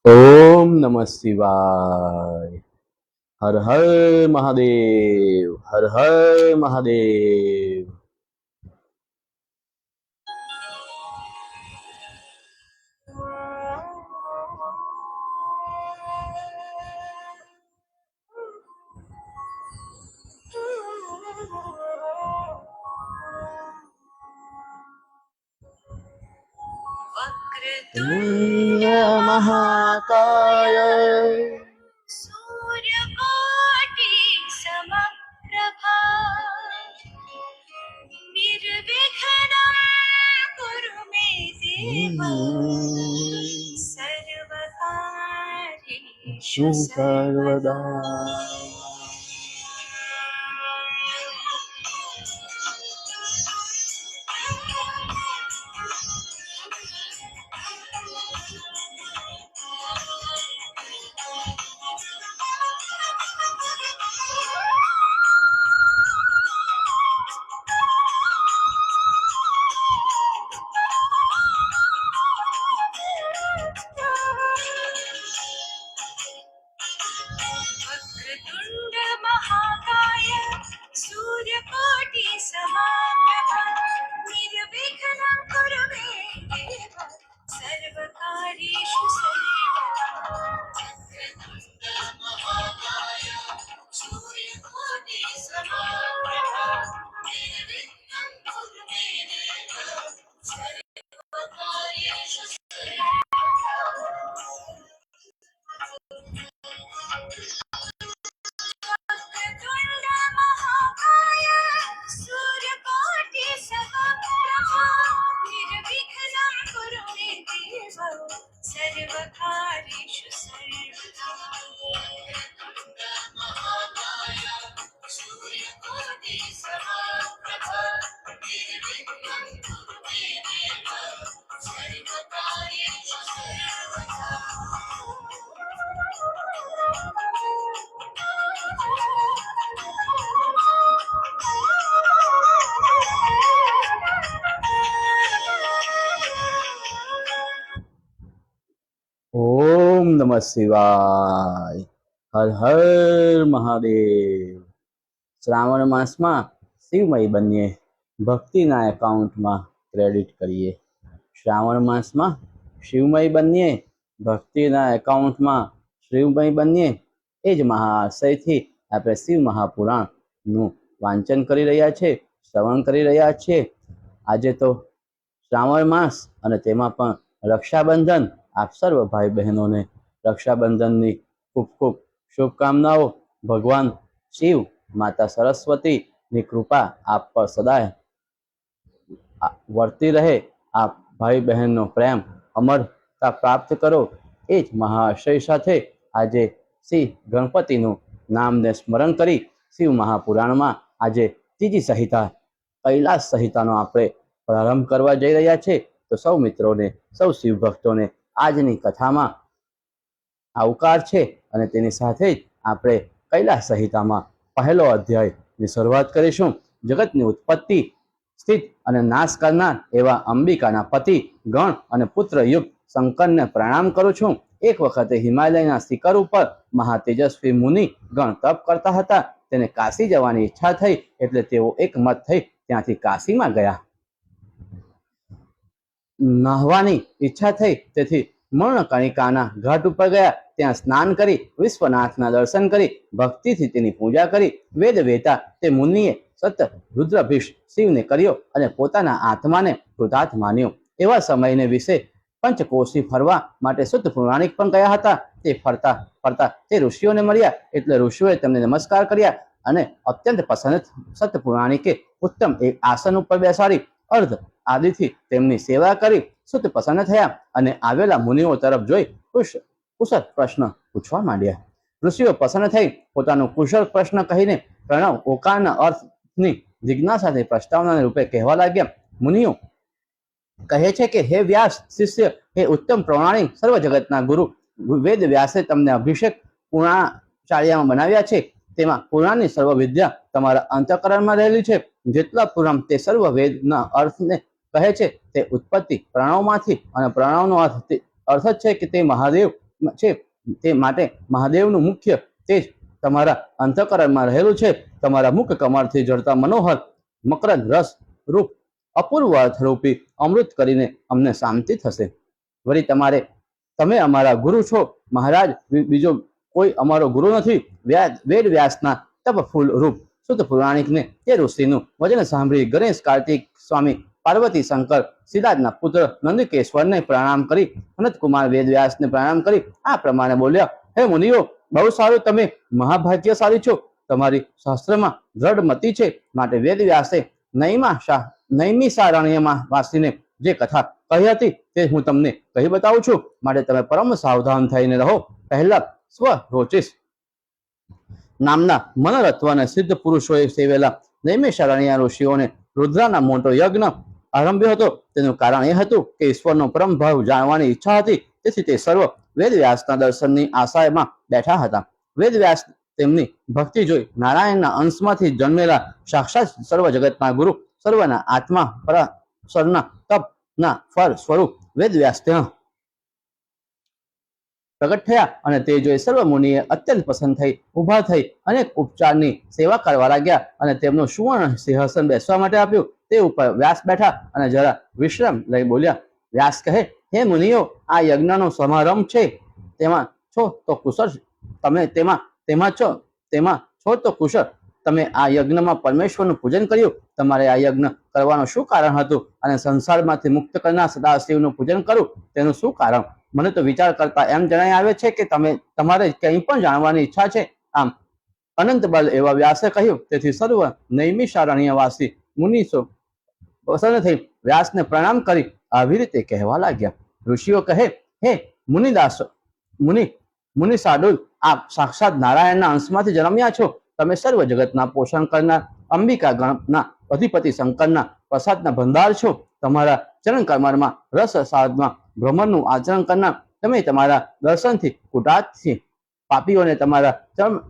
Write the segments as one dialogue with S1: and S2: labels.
S1: ओम नमः शिवाय। हर हर महादेव, हर हर महादेव। वक्रतुंड महाकाय सूर्यकोटि समप्रभा निर्विघ्नं कुरु मे देव सर्वकार्येषु सर्वदा। वक्रतुंड महाकाय सूर्यकोटि समप्रभा निर्विघ्नं कुरु मे देव सर्वकार्येषु सर्वदा। वक्रतुंड महाकाय सूर्यकोटि समप्रभा निर्विघ्नं कुरु मे देव सर्वकार्येषु सर्वदा। वक्रतुंड महाकाय सूर्यकोटि समप्रभा निर्विघ्नं कुरु मे देव सर्वकार्येषु सर्वदा। वक्रतुंड महाकाय सूर्यकोटि समप्रभा निर्विघ्नं कुरु मे देव सर्वकार्येषु सर्वदा। ओम नमः शिवाय। हर हर महादेव। श्रावण मास में शिवमय बनिए, भक्तिना एकाउंट में क्रेडिट करिए। श्रावण मास में शिवमय बनिए, भक्तिना एकाउंट में शिवमय बनिए। एज महाशय थी आपणे शिव महापुराणનું वांचन કરી રહ્યા છે, શ્રવણ કરી રહ્યા છે। આજે તો श्रावण मास અને તેમાં પણ રક્ષાબંધન। आप सर्व भाई बहनों ने रक्षाबंधन की खूब खूब शुभकामनाओं। भगवान शिव, माता सरस्वती की कृपा आप पर सदाय वर्ती रहे। आप भाई बहनों प्रेम अमरता प्राप्त करो। एज महाशय साथे आजे श्री गणपतिનું नाम ने स्मरण करी शिव महापुराण में આજે तीजी संहिता कैलाश संहिताનો આપણે प्रारंभ करवा जई रह्या छे। तो सौ मित्रों ने, सौ शिव भक्तों ने આજની કથામાં આવકાર છે અને તેની સાથે જ આપણે કૈલાશ સંહિતામાં પહેલો અધ્યાયની શરૂઆત કરીશું। જગતની ઉત્પત્તિ, સ્થિત અને નાશ કરનાર એવા અંબિકાના પતિ ગણ અને પુત્ર યુક્ત શંકરને પ્રણામ કરું છું। એક વખતે હિમાલયના શિખર ઉપર મહાતેજસ્વી મુનિ ગણ તપ કરતા હતા। તેને કાશી જવાની ઈચ્છા થઈ એટલે તેઓ એકમત થઈ ત્યાંથી કાશીમાં ગયા। નહાવાની ઈચ્છા થઈ તેથી મર્ણકણિકાના ઘાટ ઉપર ગયા। ત્યાં સ્નાન કરી વિશ્વનાથના દર્શન કરી ભક્તિથી તેની પૂજા કરી। વેદ વેતા તે મુનિએ સત રુદ્રાભિષેક શિવને કર્યો અને પોતાના આત્માને કૃતાર્થ માન્યો। એવા સમયને વિશે પંચકોશી ફરવા માટે સુત પુરાણિક પણ ગયા હતા। તે ફરતા ફરતા તે ઋષિઓને મળ્યા એટલે ઋષિઓએ તેમને નમસ્કાર કર્યા અને અત્યંત પ્રસન્ન સત પુરાણિકે ઉત્તમ એક આસન ઉપર બેસાડી अर्ध आदिथी तेमनी सेवा करी सुत प्रसन्न थया अने आवेला मुनिओ तरफ जोई कुशल प्रश्न पूछवा मांड्या। ऋषिओ प्रसन्न थई पोतानो कुशल प्रश्न कहीने प्रणव ओकारना अर्थनी जिज्ञासाथी प्रस्तावना रूपे कहेवा लाग्या। मुनिओ कहे छे के हे व्यास शिष्य, हे उत्तम प्रणाणी सर्व जगतना गुरु वेद व्यासे तमने अभिषेक पुराणाचार्यमां बनाव्या छे। तेमां पुराणनी सर्व विद्या तमारा अंतःकरणमां रहेली छे। जेटला पुराण ते सर्व वेदना अर्थने कहे छे ते उत्पत्ति प्रणवमांथी अने प्रणवनो अर्थ ज छे के ते महादेव છે, તે માટે મહાદેવનું મુખ્ય તેજ તમારા અંતઃકરણમાં રહેલું છે. તમારા મુખ કમળથી જળતા મનોહર મકરંદ રસ રૂપ અપૂર્વ અર્થરૂપી અમૃત કરીને અમને શાંતિ થશે. વળી તમે અમારા ગુરુ છો મહારાજ, બીજો કોઈ અમારો ગુરુ નથી. વેદ વ્યાસના તપ ફૂલ રૂપ શુદ્ધ પુરાણિકને તે ઋષિનું વચન સાંભળી ગણેશ, કાર્તિક સ્વામી, પાર્વતી, શંકર, સિદ્ધાર્થના પુત્ર નંદકેશ્વરને પ્રણામ કરી અનંતકુમાર વેદવ્યાસને પ્રણામ કરી આ પ્રમાણે બોલ્યા: હે મુનિઓ, બહુ સારું, તમે મહાભાગ્યશાળી છો. તમારી શાસ્ત્રમાં દ્રઢ મતિ છે. માટે વેદવ્યાસે નૈમિષારણ્યમાં વાસીને જે કથા કહી હતી તે હું તમને કહી બતાવું છું. માટે તમે પરમ સાવધાન થઈને રહો. પહેલા સ્વરોચિષ નામના મનરત્વ અને સિદ્ધ પુરુષોએ સેવેલા નૈમિષારણ્ય ઋષિઓને રુદ્રના મોટો યજ્ઞ આરંભ્યો હતો. તેનું કારણ એ હતું કે ઈશ્વરનો પરમ ભાવ જાણવાની ઈચ્છા હતી. તેથી તે સર્વ વેદવ્યાસના દર્શનની આશામાં બેઠા હતા. વેદવ્યાસ તેમની ભક્તિ જોઈ નારાયણના અંશમાંથી જન્મેલા સાક્ષાત સર્વ જગતના ગુરુ, સર્વના આત્મા પરાશરના તપના ફળ સ્વરૂપ વેદવ્યાસ ત્યાં પ્રગટ થયા અને તે જોઈ સર્વ મુનિએ અત્યંત પસંદ થઈ ઉભા થઈ અનેક ઉપચારની સેવા કરવા લાગ્યા અને તેમનું સુવર્ણ સિંહાસન બેસવા માટે આપ્યું. તે ઉપર વ્યાસ બેઠા અને જરા વિશ્રામ લઈ બોલ્યા. વ્યાસ કહે: હે મુનિઓ, આ યજ્ઞનો સમારંભ છે. તેમાં છો તો કુશળ. તેમાં છો તો કુશળ. તમે આ યજ્ઞમાં પરમેશ્વરનું પૂજન કર્યું. તમારે આ યજ્ઞ કરવાનું શું કારણ હતું? અને સંસારમાંથી મુક્ત કરનાર સદાશિવનું પૂજન કરું તેનું શું કારણ? મને તો વિચાર કરતા એમ જણાઈ આવે છે કે તમારે કંઈ પણ જાણવાની ઈચ્છા છે. આમ અનંત બલ એવા વ્યાસે કહ્યું. તેથી સર્વ નૈમિષારણ્યવાસી મુનિસો પ્રસન્ન થઈ વ્યાસને પ્રણામ કરી આવી રીતે કહેવા લાગ્યા. ઋષિઓ કહે: હે મુનિ સાડુલ, આપ સાક્ષાત નારાયણના અંશમાંથી જન્મ્યા છો. તમે સર્વ જગતના પોષણ કરનાર અંબિકા ગણના અધિપતિ શંકરના પ્રસાદના ભંડાર છો. તમારા ચરણ કમળમાં રસ સાધમાં ભ્રમણનું આચરણ કરનાર તમે તમારા દર્શનથી કુટાથી પાપીઓને તમારા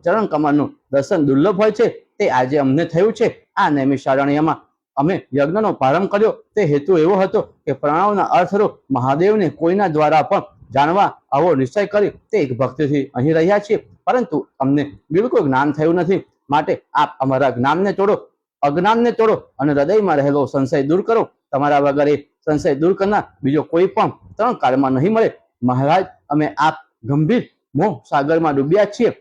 S1: ચરણ કમળનું દર્શન દુર્લભ હોય છે. તે આજે અમને થયું છે. આ નૈમિષારણ્યમાં અમે યજ્ઞનો પ્રારંભ કર્યો. તે હેતુ એવો હતો કે પ્રણવના અર્થરૂપ મહાદેવને કોઈના દ્વારા પણ જાણવા આવો નિશ્ચય કરી તે એક ભક્તિથી અહીં રહ્યા છીએ. પરંતુ અમને બિલકુલ જ્ઞાન થયું નથી. માટે આપ અમારા અજ્ઞાનને તોડો અને હૃદયમાં રહેલો સંશય દૂર કરો. તમારા વગર એ સંશય દૂર કરનાર બીજો કોઈ પણ 3 કાળમાં નહીં મળે. મહારાજ, અમે આપ ગંભીર મોહ સાગરમાં ડૂબ્યા છીએ.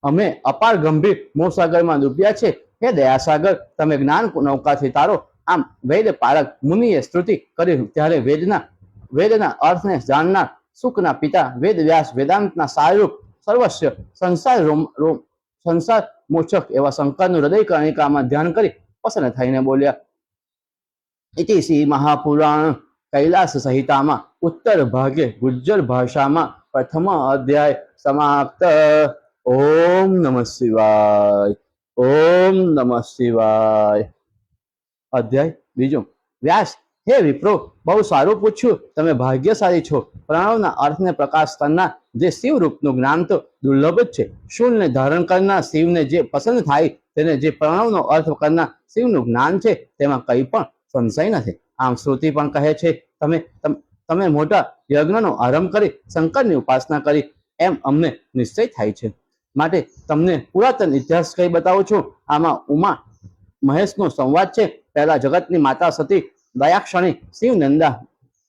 S1: અમે અપાર ગંભીર મોહ સાગરમાં ડૂબ્યા છે. હે દયાસાગર, તમે જ્ઞાન નૌકાથી તારો. આમ વેદ પારક મુનિએ સ્તુતિ કરી ત્યારે વેદના અર્થને જાણનાર સુખના પિતા વેદ વ્યાસ વેદાંતના સારરૂપ સર્વસ્વ સંસાર મોચક એવા શંકરનું હૃદય કર્ણિકામાં ધ્યાન કરી પ્રસન્ન થઈને બોલ્યા. ઇતિ શ્રી મહાપુરાણ કૈલાસ સંહિતામાં ઉત્તર ભાગે ગુજ્જર ભાષામાં પ્રથમ અધ્યાય સમાપ્ત. ઓમ નમઃ શિવાય. ઓમ નમઃ શિવાય. અધ્યાય બીજો. વ્યાસ: હે વિપ્રો, બહુ સારું પૂછ્યું. તમે ભાગ્યશાળી છો. પ્રણવના અર્થને પ્રકાશ કરનાર જે શિવ રૂપનું જ્ઞાન તો દુર્લભ જ છે. શૂળને ધારણ કરનાર શિવને જે પસંદ થાય તેને જે પ્રણવનો અર્થ કરનાર શિવનું જ્ઞાન છે તેમાં કંઈ પણ સંશય નથી. આમ શ્રુતિ પણ કહે છે તમે મોટા યજ્ઞનો આરંભ કરી શંકરની ઉપાસના કરી એમ અમને નિશ્ચય થાય છે. માટે તમને પુરાતન ઇતિહાસ કહી બતાવું છું. આમાં ઉમા મહેશનો સંવાદ છે. પહેલા જગતની માતા સતી દયાક્ષણી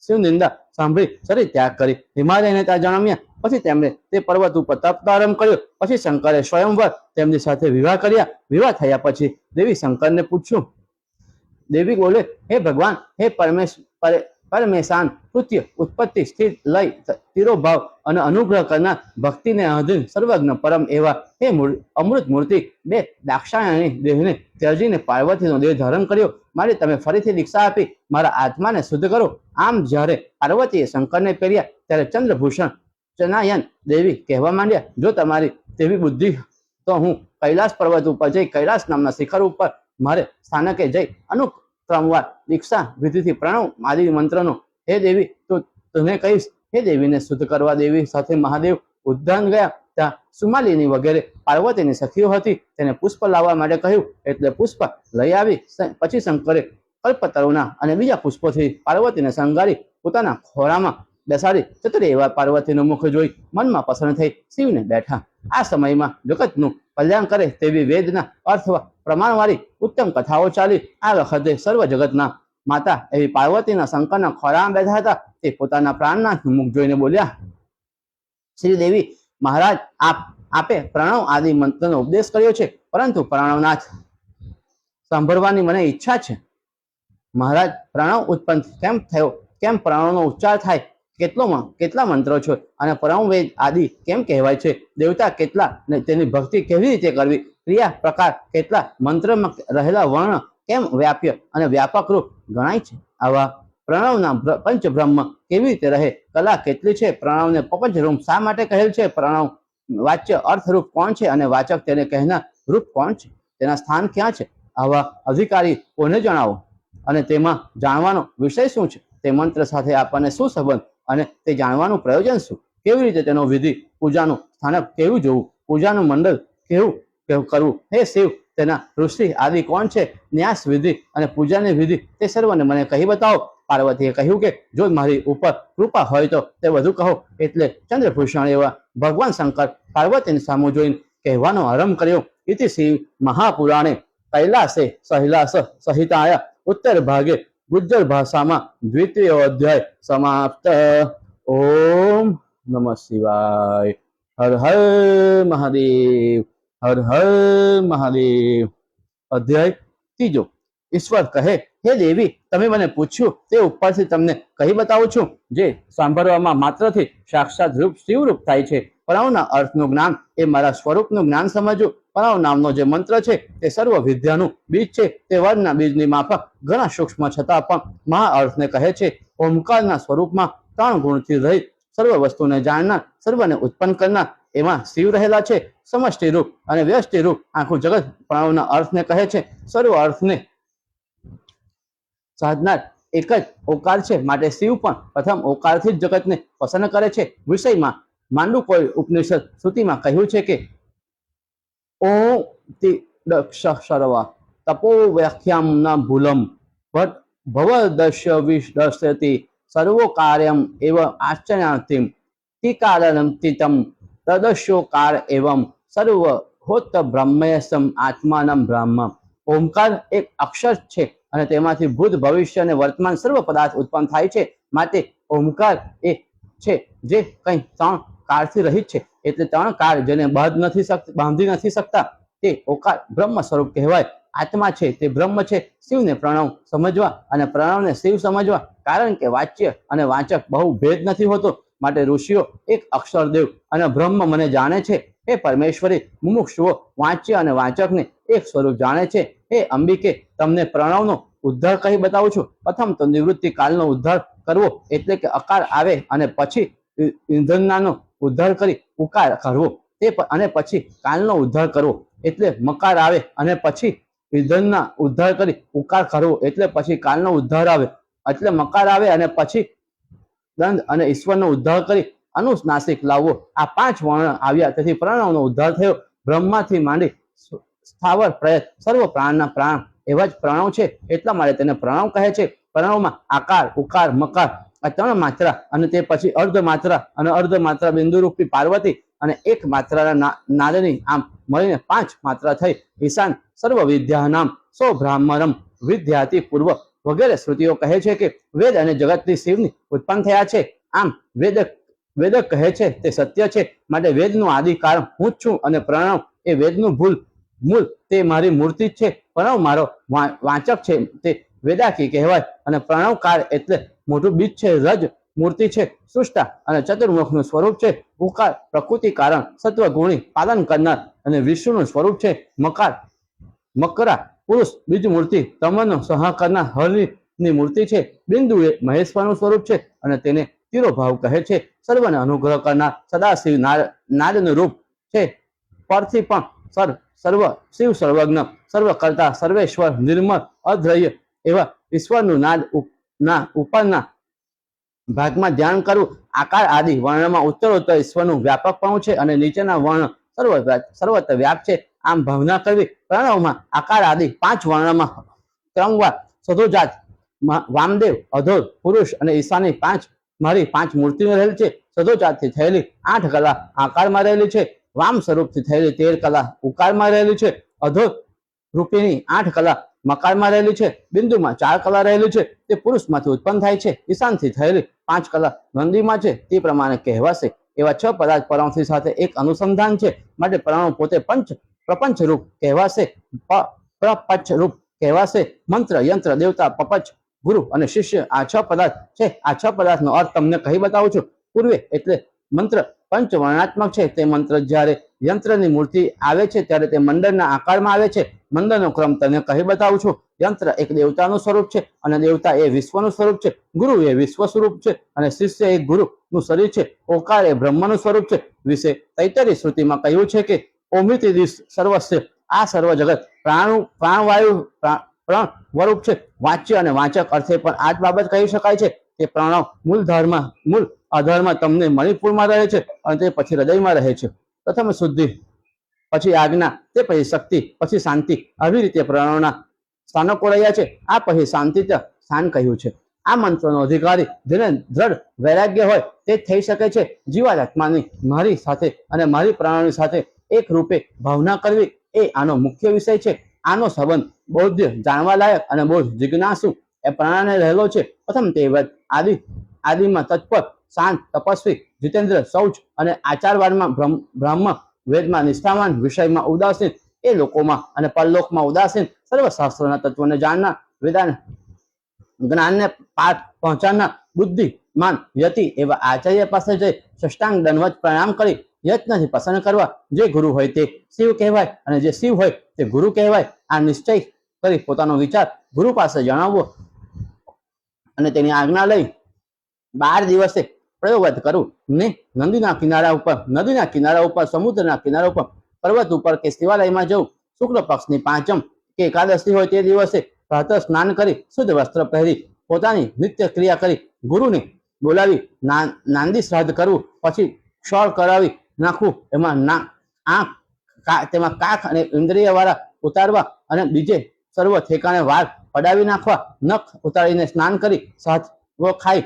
S1: શિવનિંદા સાંભળી શરીર ત્યાગ કરી હિમાલયને ત્યાં જન્મ્યા. પછી તેમણે તે પર્વત ઉપર તપ પ્રારંભ કર્યો. પછી શંકરે સ્વયંવર તેમની સાથે વિવાહ કર્યા. વિવાહ થયા પછી દેવી શંકરને પૂછ્યું. દેવી બોલે: હે ભગવાન, હે પરમેશાન, કૃત્ય, ઉત્પત્તિ, સ્થિત, લય, તિરોભાવ અને અનુગ્રહ કરનાર, ભક્તિને અધીન સર્વજ્ઞ પરમ એવા હે અમૃત મૂર્તિ, બે દાક્ષાયણી દેહને ત્યજીને પાર્વતીનો દેહ ધારણ કર્યો. મારે તમે ફરીથી દીક્ષા આપી મારા આત્માને શુદ્ધ કરો. આમ જ્યારે પાર્વતીએ શંકરને પહેર્યા ત્યારે ચંદ્રભૂષણ ચનાયન દેવી કહેવા માંડ્યા: જો તમારી તેવી બુદ્ધિ તો હું કૈલાસ પર્વત ઉપર જઈ કૈલાસ નામના શિખર ઉપર મારે સ્થાનકે જઈ અનુક્રમવાર દીક્ષા વિધિથી પ્રણવ આદિ મંત્રનો હે દેવી તો તને કહીશ. હે દેવીને શુદ્ધ કરવા દેવી સાથે મહાદેવ ઉદ્યાન ગયા. ત્યાં સુમાલિની વગેરે પાર્વતીની સખીઓ હતી. તેને પુષ્પ લાવવા માટે કહ્યું એટલે પુષ્પ લઈ આવી. પછી શંકરે કલ્પતરુના અને બીજા પુષ્પોથી પાર્વતીને શણગારી પોતાના ખોળામાં બેસાડી ચતુરી એવા પાર્વતીનું મુખ જોઈ મનમાં પસંદ થઈ શિવને બેઠા. આ સમયમાં જગતનું કલ્યાણ કરે તેવી વેદના અર્થવા પ્રમાણવાળી ઉત્તમ કથાઓ ચાલી. આ વખતે સર્વ જગતના માતા એવી પાર્વતીના શંકરના ખોળામાં બેઠા હતા. તે પોતાના પ્રાણનાથ મુખ જોઈને બોલ્યા, શ્રી દેવી મહારાજ, આપે પ્રણવ આદિ મંત્રનો ઉપદેશ કર્યો છે, પરંતુ પ્રણવનાથ સાંભળવાની મને ઈચ્છા છે. મહારાજ, પ્રણવ ઉત્પન્ન કેમ થયો? કેમ પ્રણવનો ઉચ્ચાર થાય? કેટલા મંત્રો છે અને પરમ વેદ આદિ કેમ કહેવાય છે? દેવતા કેટલા ને તેની ભક્તિ કેવી રીતે કરવી? ક્રિયા પ્રકાર કેટલા? મંત્રમાં રહેલા વર્ણ કેમ વ્યાપ્ય અને વ્યાપક રૂપ ગણાય છે? આવા પ્રણવના પંચબ્રહ્મ કેવી રીતે રહે? કલા કેટલી છે? પ્રણવને પંચ રૂપ શા માટે કહેલ છે? પ્રણવ વાચ્ય અર્થરૂપ કોણ છે અને વાચક તેને કહેનાર રૂપ કોણ છે? તેના સ્થાન ક્યાં છે? આવા અધિકારી કોને જણાવો અને તેમાં જાણવાનો વિષય શું છે? તે મંત્ર સાથે આપણને શું સંબંધ અને તે જાણવાનું પ્રયોજન શું? કેવી રીતે તેનો વિધિ? પૂજાનું સ્થાનક કેવું જોવું? પૂજાનું મંડળ કેવું કરવું? હે શિવ, તેના ઋષિ આદિ કોણ છે? ન્યાસ વિધિ અને પૂજાની વિધિ તે સર્વને મને કહી બતાવો. પાર્વતીએ કહ્યું કે જો મારી ઉપર કૃપા હોય તો તે વધુ કહો. એટલે ચંદ્રભૂષણ એવા ભગવાન શંકર પાર્વતીને સામું જોઈને કહેવાનો આરંભ કર્યો. ઇતિ શિવ મહાપુરાણે કૈલાસે સહિલાસ સહિતાયા ઉત્તર ભાગે ગુજ્જર ભાષામાં દ્વિતીય અધ્યાય સમાપ્ત. ઓમ નમઃ શિવાય. હર હર મહાદેવ, હર હર મહાદેવ. અધ્યાય ત્રીજો. ઈશ્વર કહે, હે દેવી, તમે મને પૂછ્યું તે ઉપરથી તમને કહી બતાવું છું. જે સાંભળવામાં માત્રથી સાક્ષાત રૂપ શિવરૂપ થાય છે. પ્રણવના અર્થનું જ્ઞાન એ મારા સ્વરૂપનું જ્ઞાન સમજવું. પ્રણવ નામનો જે મંત્ર છે તે સર્વ વિદ્યાનું બીજ છે. તે વર્ણના બીજની માફક ઘણા સૂક્ષ્મ છતાં પણ મહા અર્થને કહે છે. ઓમકારના સ્વરૂપમાં 3 ગુણથી રહિત સર્વ વસ્તુને જાણનાર, સર્વને ઉત્પન્ન કરનાર એમાં શિવ રહેલા છે. સમષ્ટિ રૂપ અને વ્યષ્ટિ રૂપ આખું જગત પ્રણવના અર્થને કહે છે. સર્વ અર્થને સાધનાર એક જ ઓકાર છે. માટે શિવ પણ પ્રથમ ઓકારથી જ જગતને પસંદ કરે છે. વિષયમાં માંડુકોય ઉપનિષદ શ્રુતિમાં કહ્યું છે કે ઓમ તિદક્ષરવા તપો વ્યાખ્યામ ન ભૂલમ ભવદશ્ય વિદશ્યતિ સર્વો કાર્યમ એવ આશ્ચર્યાર્થિમ તિકારણમ તિતમ તદસ્યોકાર એવમ સર્વ હોત બ્રહ્મેશમ આત્માનમ બ્રહ્મ. ઓમકાર એક અક્ષર છે અને તેમાંથી ભૂત, ભવિષ્ય અને વર્તમાન સર્વ પદાર્થ ઉત્પન્ન થાય છે. માટે ઓમકાર એ છે જે કંઈ 3 કાળથી રહિત છે. એટલે 3 કાળ જેને બાંધી નથી શકતા તે ઓકાર બ્રહ્મ સ્વરૂપ કહેવાય. આત્મા છે તે બ્રહ્મ છે. શિવને પ્રણવ સમજવા અને પ્રણવને શિવ સમજવા. કારણ કે વાચ્ય અને વાચક બહુ ભેદ નથી હોતો. માટે ઋષિઓ એક અક્ષરદેવ અને બ્રહ્મ મને જાણે છે. હે પરમેશ્વરી, મુમુક્ષુઓ વાચ્ય અને વાચકને એક સ્વરૂપ જાણે છે. હે અંબિકે, તમને પ્રણવનો ઉદ્ધાર કહી બતાવું છું. પ્રથમ તો નિવૃત્તિ કાલનો ઉદ્ધાર કરવો, એટલે કે અકાર આવે અને પછી ઇંધનનો ઉદ્ધાર કરી ઉકાર કરવો. તે અને પછી કાલનો ઉદ્ધાર કરવો એટલે મકાર આવે અને પછી ઇંધનના ઉદ્ધાર કરી ઉકાર કરવો એટલે પછી કાલનો ઉદ્ધાર આવે. એટલે મકાર આવે અને પછી દંડ અને ઈશ્વરનો ઉદ્ધાર કરી અનુનાસિક લાવવો. આ 5 વર્ણ આવ્યા, તેથી પ્રણવનો ઉદ્ધાર થયો. બ્રહ્માથી માંડી સ્થાવર પ્રયત સર્વ પ્રાણના પ્રાણ એવા જ પ્રણવ છે. એટલા માટે તેને પ્રણવ કહે છે. પ્રણવમાં આકાર, ઉકાર, મકાર આ 3 માત્રા અને તે પછી અર્ધ માત્રા અને અર્ધ માત્રા બિંદુરૂપી પાર્વતી અને 1 માત્રાના નાદની આમ મળીને 5 માત્રા થઈ. ઈશાન સર્વ વિદ્યા નામ સો બ્રાહ્મણમ વિદ્યાતિ પૂર્વ વગેરે શ્રુતિઓ કહે છે કે વેદ અને જગતથી શિવની ઉત્પન્ન થયા છે. આમ વેદક કહે છે તે સત્ય છે. માટે વેદનું આદિ કારણ હું જ છું અને પ્રણવ એ વેદનું મૂળ તે મારી મૂર્તિ જ છે. પ્રણવ મારો વાચક છે તે વેદાકી કહેવાય અને પ્રણવકાર એટલે મોટું બીજ છે. રજ મૂર્તિ છે, સૃષ્ટા અને ચતુર્મુખનું સ્વરૂપ છે. ઉકાર પ્રકૃતિ કારણ સત્વગુણી પાલન કરનાર અને વિષ્ણુનું સ્વરૂપ છે. મકરા પુરુષ બીજ મૂર્તિ તમનો સહ કરનાર હરિની મૂર્તિ છે. બિંદુ એ મહેશ્વરનું સ્વરૂપ છે અને તેને તિરોભાવ કહે છે. સર્વને અનુગ્રહ કરનાર સદાશિવ નાદનું રૂપ છે. પરથી પણ શિવ સર્વજ્ઞ, સર્વ કરતા, સર્વેશ્વર, નિર્મળ, અદ્રહ્ય એવા ઈશ્વરનું ના ઉપરના ભાગમાં ધ્યાન કરવું. આકાર આદિ વર્ણમાં ઉત્તરોત્તર ઈશ્વરનું વ્યાપકપણું છે અને નીચેના વર્ણ સર્વત્ર વ્યાપ છે. આમ ભાવના કરવી. પ્રણવમાં આકાર આદિ 5 વર્ણમાં ક્રમવાર સધોજાત, વામદેવ, અધોર, પુરુષ અને ઈશાની 5 મારી 5 મૂર્તિઓ રહેલી છે, સદોચારથી થયેલી 8 કલા આકારમાં રહેલી છે, વામ સ્વરૂપથી થયેલી 13 કલા ઉકારમાં રહેલી છે, અધો રૂપીની 8 કલા મકારમાં રહેલી છે, બિંદુમાં 4 કલા રહેલી છે, તે પુરુષમાંથી ઉત્પન્ન થાય છે, ઈશાનથી થયેલી 5 કલા નંદીમાં છે, તે પ્રમાણે કહેવાશે. એવા 6 પદાર્થ પરમાણુ સાથે એક અનુસંધાન છે, માટે પરમાણુ પોતે પ્રપંચ રૂપ કહેવાશે, પ્રપંચ રૂપ કહેવાશે. મંત્ર, યંત્ર, દેવતા, પપચ, ગુરુ અને શિષ્ય આ 6 પદાર્થ છે. આ 6 પદાર્થનો અર્થ તમને કહી બતાવું છું. પૂર્વે એટલે મંત્ર પંચવર્ણાત્મક છે. તે મંત્ર જ્યારે યંત્રની મૂર્તિ આવે છે ત્યારે તે મંડળના આકારમાં આવે છે. મંડળનો ક્રમ તમને કહી બતાવું છું. યંત્ર એક દેવતાનું સ્વરૂપ છે અને દેવતા એ વિશ્વનું સ્વરૂપ છે. ગુરુ એ વિશ્વ સ્વરૂપ છે અને શિષ્ય એ ગુરુનું શરીર છે. ઓકાર એ બ્રહ્મનું સ્વરૂપ છે. વિશે તૈતરી શ્રુતિમાં કહ્યું છે કે ઓમૃતિ સર્વસ્ય, આ સર્વ જગત પ્રાણવાયુ સ્વરૂપ છે. વાચ્ય અને વાચક અર્થે પણ આ જ બાબત કહી શકાય છે. તે પ્રણવ મૂળ આધારમાં તમને મણિપુરમાં રહે છે અને તે પછી હૃદયમાં રહે છે. પ્રથમ શુદ્ધિ, પછી આજ્ઞા, તે પછી શક્તિ, પછી શાંતિ, આવી રીતે પ્રણવના સ્થાનકો રહ્યા છે. આ પછી શાંતિ સ્થાન કહ્યું છે. આ મંત્રનો અધિકારી જેને દ્રઢ વૈરાગ્ય હોય તે જ થઈ શકે છે. જીવાત્માની મારી સાથે અને મારી પ્રાણોની સાથે એક રૂપે ભાવના કરવી એ આનો મુખ્ય વિષય છે. આનો સંબંધ બૌદ્ધ જાણવા લાયક અને બૌદ્ધ જિજ્ઞાસુ એ પ્રાણને રહેલો છે. પ્રથમ તે આદિમાં તત્પર, શાંત, તપસ્વી, જીતેન્દ્ર, શૌચ અને આચારવાદમાં બ્રાહ્મ, વેદમાં નિષ્ઠાવાન, વિષયમાં ઉદાસીન, એ લોકોમાં અને પરલોકમાં ઉદાસીન, સર્વશાસ્ત્રના તત્વને જાણનાર, વેદાંત જ્ઞાનને પાર પહોંચાડનાર, બુદ્ધિમાન યતિ એવા આચાર્ય પાસે જઈ સાષ્ટાંગ દંડવત પ્રણામ કરી યત્નથી પસંદ કરવા. જે ગુરુ હોય તે શિવ કહેવાય અને જે શિવ હોય તે ગુરુ કહેવાય. આ નિશ્ચય કરી પોતાનો વિચાર ગુરુ પાસે જણાવવો અને તેની આજ્ઞા લઈ 12 દિવસે પ્રયોગવત કરવું ને નદીના કિનારા ઉપર, સમુદ્રના કિનારા ઉપર, પર્વત ઉપર કે શિવાલયમાં જવું. શુક્લ પક્ષની 5મ કે એકાદશી હોય તે દિવસે પ્રાતઃ સ્નાન કરી શુદ્ધ વસ્ત્ર પહેરી પોતાની નિત્ય ક્રિયા કરી ગુરુને બોલાવી નાંદી શ્રાદ્ધ કરવું. પછી ક્ષળ કરાવી નાખવું. તેમાં કાખ અને ઇન્દ્રિય વાળા ઉતારવા અને બીજે સર્વ ઠેકાણે વાળ પડાવી નાખવા. નખ ઉતારીને સ્નાન કરી સાધવો ખાઈ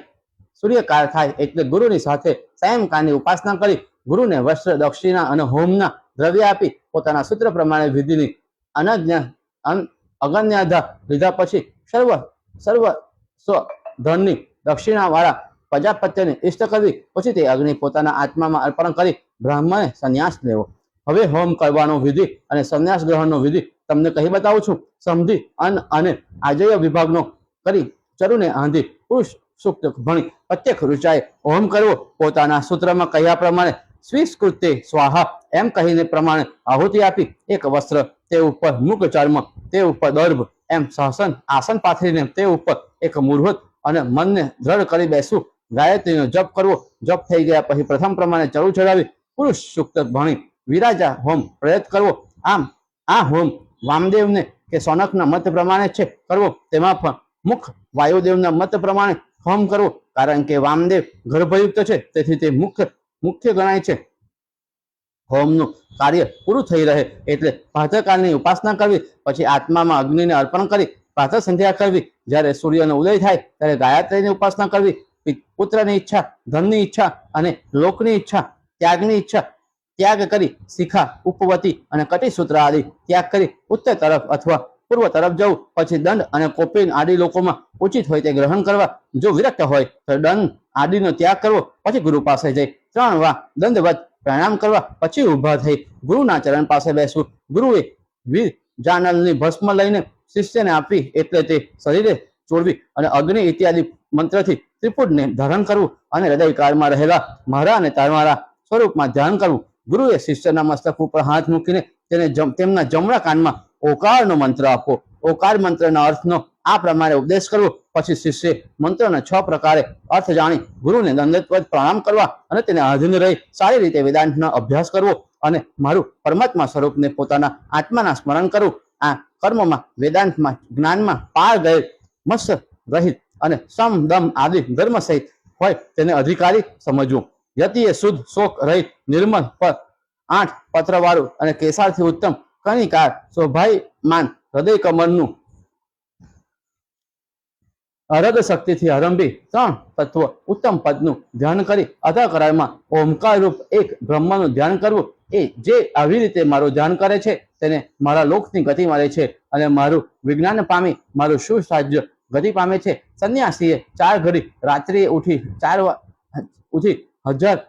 S1: સૂર્યકાર થાય એટલે ગુરુની સાથે સાયંકાળની ઉપાસના કરી ગુરુને વસ્ત્ર, દક્ષિણા અને હોમના દ્રવ્ય આપી પોતાના સૂત્ર પ્રમાણે વિધિની અગન્યાધા લીધા પછી સર્વ ધનની દક્ષિણા વાળા પ્રજાપત્યને ઇષ્ટ કરવી. પછી તે અગ્નિ પોતાના આત્મામાં અર્પણ કરી બ્રાહ્મણે સંન્યાસ લેવો. હવે હોમ કરવાનો વિધિ અને સંન્યાસ ગ્રહણનો વિધિ તમને કહી બતાવું છું. સમધિ અને આજય વિભાગનો કરી ચરુને આંધી પુરુષ સૂક્ત ભણી પ્રત્યેક ઋચાએ હોમ કરવો. પોતાના સૂત્રમાં કહ્યા પ્રમાણે સ્વીસ્કૃત્ય સ્વાહા એમ કહીને પ્રમાણે આહુતિ આપી એક વસ્ત્ર, તે ઉપર મુખ ચર્મ, તે ઉપર દર્ભ, એમ આસન પાથરીને તે ઉપર એક મૂળભૂત અને મનને દ્રઢ કરી બેસવું. ગાયત્રીનો જપ કરવો. જપ થઈ ગયા પછી પ્રથમ પ્રમાણે ચરુ ચડાવી પુરુષ સૂક્ત ભણી વિરાજા હોમ પ્રયત્ન કરવો. આમ આ હોમ વામદેવને કે સોનકના મત પ્રમાણે છે કરવો. તેમાં પણ મુખ વાયુદેવના મત પ્રમાણે હોમ કરવો. કારણ કે વામદેવ ગર્ભયુક્ત છે તેથી તે મુખ્ય ગણાય છે. હોમનું કાર્ય પૂરું થઈ રહે એટલે પ્રાતઃકાળની ઉપાસના કરવી. પછી આત્મામાં અગ્નિને અર્પણ કરી પ્રાતઃ સંધ્યા કરવી. જ્યારે સૂર્યનો ઉદય થાય ત્યારે ગાયત્રીની ઉપાસના કરવી. પુત્રની ઈચ્છા, ધનની ઈચ્છા અને લોકની ઈચ્છા, ત્યાગની ઈચ્છા ત્યાગ કરી શિખા, ઉપવતી અને કટિસૂત્ર આદિ ત્યાગ કરી ઉત્તર તરફ અથવા પૂર્વ તરફ જવું. પછી દંડ અને કોપિન આદિ લોકોમાં ઉચિત હોય તે ગ્રહણ કરવા. જો વિરક્ત હોય તો દંડ આદિનો ત્યાગ કરવો. પછી ગુરુ પાસે જઈ 3 વાર દંડવત પ્રણામ કરવા. પછી ઊભા થઈ ગુરુના ચરણ પાસે બેસવું. ગુરુએ વીર જાનલની ભસ્મ લઈને શિષ્યને આપવી એટલે તે શરીરે ચોડવી અને અગ્નિ ઇત્યાદિ મંત્રથી ત્રિપુટને ધારણ કરવું અને હૃદયકાળમાં રહેલા મારા અને તમારા સ્વરૂપમાં ધ્યાન કરવું. ગુરુએ શિષ્યના મસ્તક ઉપર હાથ મૂકીને તેમના જમણા કાનમાં ઓકારનો મંત્ર આપવો. ઓકાર મંત્રના અર્થનો આ પ્રમાણે ઉપદેશ કરવો. પછી શિષ્ય મંત્રના 6 પ્રકારે અર્થ જાણી ગુરુને દંડવત પ્રણામ કરવા અને તેને આધીન રહી સારી રીતે વેદાંતનો અભ્યાસ કરવો અને મારું પરમાત્મા સ્વરૂપને પોતાના આત્માના સ્મરણ કરવું. આ કર્મમાં વેદાંતમાં જ્ઞાનમાં પાર ગયેલ મત્સ્ય રહિત અને સમ દમ આદિ ધર્મ સહિત હોય તેને અધિકારી સમજવું. યતિએ શુદ્ધ શોક રહિત નિર્મળ 8 પત્રવાળું અને કેસારથી ઉત્તમ કણિકાર શોભાયમાન હૃદય કમળનું અરદ શક્તિથી આરંભી ત્રણ તત્વ ઉત્તમ પદનું ધ્યાન કરી અધઃકરણમાં ઓમકાર રૂપ એક બ્રહ્મનું ધ્યાન કરવું એ જે આવી રીતે મારું ધ્યાન કરે છે તેને મારા લોકની ગતિ મળે છે અને મારું વિજ્ઞાન પામી મારું શું સાધ્ય ગતિ પામે છે. સંન્યાસીએ 4 ઘડી રાત્રિએ ઉઠી 1000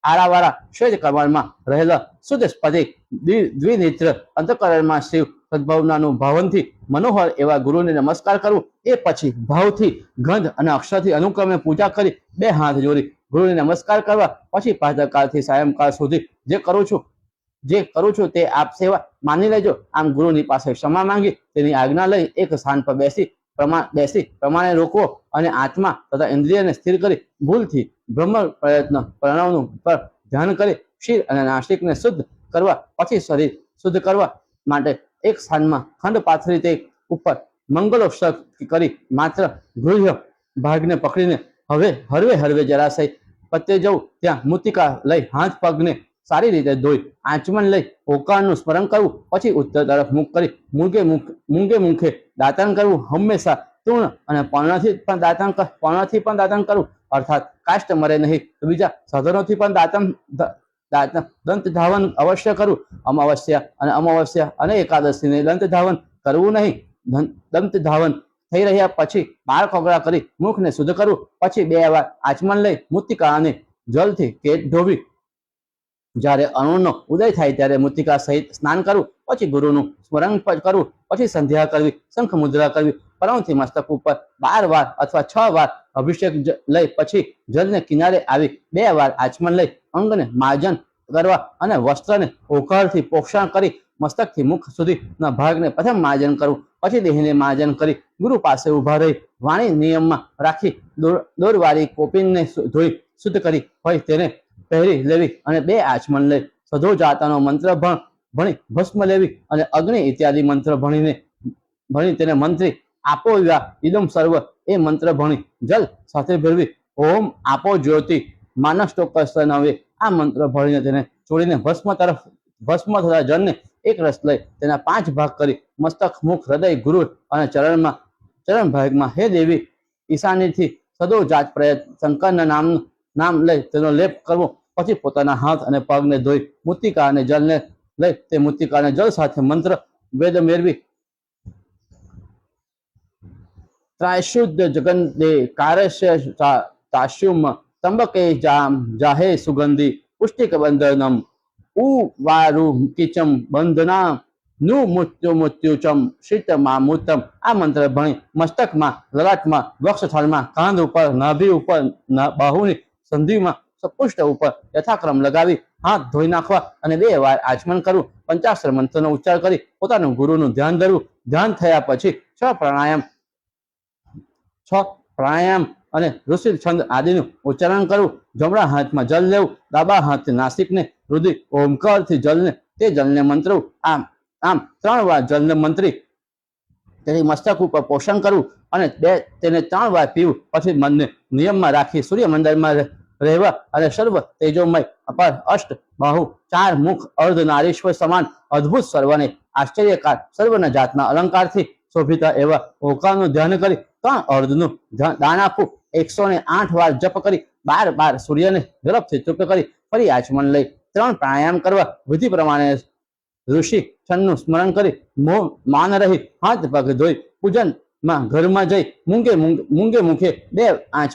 S1: આરાવાળા શ્વેત કમળમાં રહેલા શુદ્ધ સ્ફટિક દ્વિનેત્ર અંતઃકરણમાં શિવ સદભાવનાનું ભાવનથી મનોહર એવા ગુરુને નમસ્કાર કરવું. એ પછી ભાવથી ગંધ અને અક્ષરથી અનુક્રમે પૂજા કરી 2 હાથ જોડી ગુરુને નમસ્કાર કરવા. પછી પ્રાતઃકાળથી સાયંકાળ સુધી જે કરું છું તે આપ સેવા માની લેજો. આમ ગુરુની પાસે ક્ષમા માંગી તેની આજ્ઞા લઈ એક સ્થાન પર બેસી પ્રમાણે રોકવો અને આત્મા તથા ઇન્દ્રિયને સ્થિર કરી ભૂલથી બ્રહ્મ પ્રયત્ન પ્રણવનું પર ધ્યાન કરી શિર અને નાસિકને શુદ્ધ કરવા. પછી શરીર શુદ્ધ કરવા માટે એક સ્થાનમાં ખંડ પાથરી તે ઉપર મંગલોત્સવ કરી માત્ર ગૃહ્ય ભાગને પકડીને હરવે હરવે જળાશય પત્તે જવું. ત્યાં મૃત્તિકા લઈ હાથ પગને સારી રીતે ધોઈ આચમન લઈ ઓકારનું સ્મરણ કરવું. પછી ઉત્તર તરફ મુખ કરી મૂંગે મુખે દાંતણ કરવું. હંમેશા તૃણ અને પર્ણથી પણ દાંતણ કરવું, અર્થાત કાષ્ટ મરે નહીં તો બીજા સાધનોથી પણ દંત ધાવન અવશ્ય કરવું. અમાવસ્યા અને એકાદશીને દંત ધાવન કરવું નહીં. દંત ધાવન થઈ રહ્યા પછી 12 કોગળા કરી મુખને શુદ્ધ કરવું. પછી 2 વાર આચમન લઈ મૃત્તિકાને જલથી કેટ ધોવી જ્યારે અરુણનો ઉદય થાય ત્યારે મૃત્તિકા સહિત સ્નાન કરવું. પછી ગુરુનું સ્મરણ કરવું. પછી સંધ્યા કરવી, શંખ મુદ્રા કરવી. પરમથી મસ્તક ઉપર 12 વાર અથવા 6 વાર અભિષેક લઈ પછી જલને કિનારે આવી 2 વાર આચમન લઈ અંગને માર્જન કરવા અને વસ્ત્રને ઓકાળથી પોષણ કરી મસ્તકથી મુખ સુધીના ભાગને પ્રથમ માર્જન કરવું. પછી દેહને માર્જન કરી ગુરુ પાસે ઉભા રહી વાણી નિયમમાં રાખી દોરવાળી કોપિનને ધોઈ શુદ્ધ કરી હોય તેને પહેરી લેવી અને 2 આચમન લઈ સધો જાતાનો મંત્ર ભણી ભસ્મ લેવી અને અગ્નિ ઇત્યાદિ મંત્ર ભણી તેને મંત્રી આપો ઇદમ સર્વ એ મંત્ર ભણી જલ સાથે ભેળવી. ઓમ આપો જ્યોતિ માનસટોકસ્તનવે આ મંત્ર ભણીને તેને છોડીને ભસ્મ થતા જળને એક રસ લઈ તેના 5 ભાગ કરી મસ્તક, મુખ, હૃદય, ગુરુ અને ચરણ ભાગમાં હે દેવી ઈશાનીથી સદો જાત પ્રયત શંકરના નામ લઈ તેનો લેપ કરવો. પછી પોતાના હાથ અને પગને ધોઈ મૃત્તિકા અને જલને લઈ તે મૃત્તિકાને જલ સાથે મંત્ર વેદ મેળવી ત્રાશુદ્ધ જગન્દે કારસ્ય તાશુમ તંબકે જાહે સુગંધી પુષ્ટિક બંધનમ ઉવારુ કિચમ બંધના નું મૃત્યુચમ શીતમામૃતમ. આ મંત્ર ભણી મસ્તકમાં, લલાટમાં, વક્ષસ્થળમાં, કાંધ ઉપર, નાભી ઉપર, બાહુની સંધિમાં, સપુષ્ટ ઉપર યથાક્રમ લગાવી હાથ ધોઈ નાખવા અને 2 વાર આચમન કરવું. પંચાક્ષર મંત્રનો ઉચ્ચાર કરી પોતાનું ગુરુનું ધ્યાન ધરવું. ધ્યાન થયા પછી 6 પ્રાણાયામ અને ઋષિ છંદ આદિનું ઉચ્ચારણ કરવું. જમણા હાથમાં જલ લેવું, ડાબા હાથથી નાસિકને રુધિર ઓમકારથી તે જલને મંત્રવું. આમ 3 વાર જલને મંત્રી તેની મસ્તક ઉપર પોષણ કરવું અને તેને 3 વાર પીવું. પછી મનને નિયમમાં રાખી સૂર્યમંડળમાં રહેવા અને સર્વ તેજોમય અપાર અષ્ટ બાહુ 4 મુખ અર્ધ નારીશ્વર સમાન અદ્ભુત સર્વને આશ્ચર્યકાર સર્વના જાતના અલંકારથી શોભિતા એવા ઓકારનું ધ્યાન કરી 3 અર્ધનું દાન આપવું. 108 વાર જપ કરી 12 સૂર્યને ઝડપથી તૃપ્ત કરી ફરી આચમન લઈ 3 પ્રાણાયામ કરવા. વિધિ પ્રમાણે ઋષિ છંદનું સ્મરણ કરી મૌન રહી હાથ પગ ધોઈ પૂજનમાં ઘરમાં જઈ મૂંગે મુખે 2 આંચ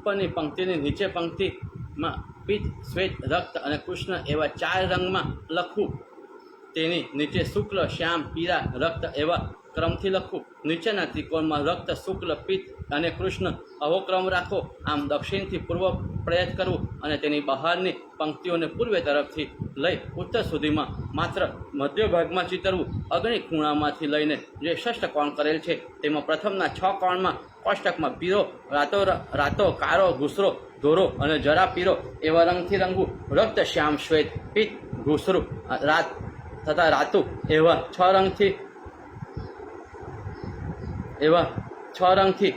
S1: ઉપરની પંક્તિની નીચે પંક્તિમાં પિત્ત, શ્વેત, રક્ત અને કૃષ્ણ એવા 4 રંગમાં લખવું. તેની નીચે શુક્લ, શ્યામ, પીળા, રક્ત એવા ક્રમથી લખવું. નીચેના ત્રિકોણમાં રક્ત, શુક્લ, પિત્ત અને કૃષ્ણ આવો ક્રમ રાખો. આમ દક્ષિણથી પૂર્વ પ્રયાત કરવું અને તેની બહારની પંક્તિઓને પૂર્વે તરફથી લઈ ઉત્તર સુધીમાં માત્ર મધ્ય ભાગમાં ચિતરવું. અગ્નિ ખૂણામાંથી લઈને જે ષષ્ઠકોણ કરેલ છે તેમાં પ્રથમના 6 કોણમાં કોષ્ટકમાં પીળો, રાતો, કાળો, ઘૂસરો, ધોરો અને જરા પીળો એવા રંગથી રંગવું. રક્ત, શ્યામ, શ્વેત, પિત્ત, ઘૂસરું, રાત તથા રાતુ એવા 6 રંગથી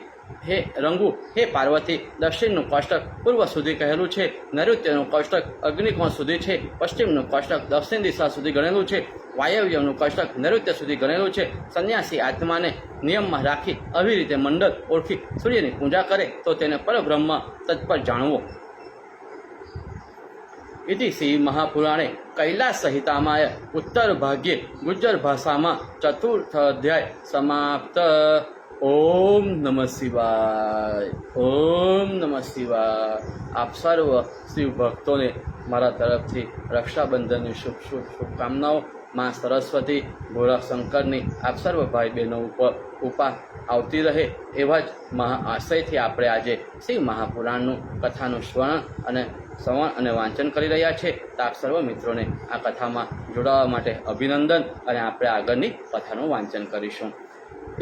S1: હે રંગવું. હે પાર્વતી, દક્ષિણનું કોષ્ટક પૂર્વ સુધી કહેલું છે. નૈઋત્યનું કોષ્ટક અગ્નિકોણ સુધી છે. પશ્ચિમનું કોષ્ટક દક્ષિણ દિશા સુધી ગણેલું છે. વાયવ્યનું કોષ્ટક નૈઋત્ય સુધી ગણેલું છે. સંન્યાસી આત્માને નિયમમાં રાખી આવી રીતે મંડળ ઓળખી સૂર્યની પૂજા કરે તો તેને પરબ્રહ્મ તત્પર જાણવો. ઇતિ શ્રી મહાપુરાણે કૈલાસ સંહિતામાં ઉત્તર ભાગ્યે ગુજ્જર ભાષામાં 4th અધ્યાય સમાપ્ત. ઓમ નમઃ શિવાય. ઓમ નમઃ શિવાય. આપ સર્વ શિવ ભક્તોને મારા તરફથી રક્ષાબંધનની શુભકામનાઓ. માં સરસ્વતી, ભોળા શંકરની આપ સર્વ ભાઈ બહેનો ઉપર આવતી રહે એવા જ આશયથી આપણે આજે શ્રી મહાપુરાણનું કથાનું શ્રવણ અને વાંચન કરી રહ્યા છે. તો આપ સર્વ મિત્રોને આ કથામાં જોડાવા માટે અભિનંદન. અને આપણે આગળની કથાનું વાંચન કરીશું.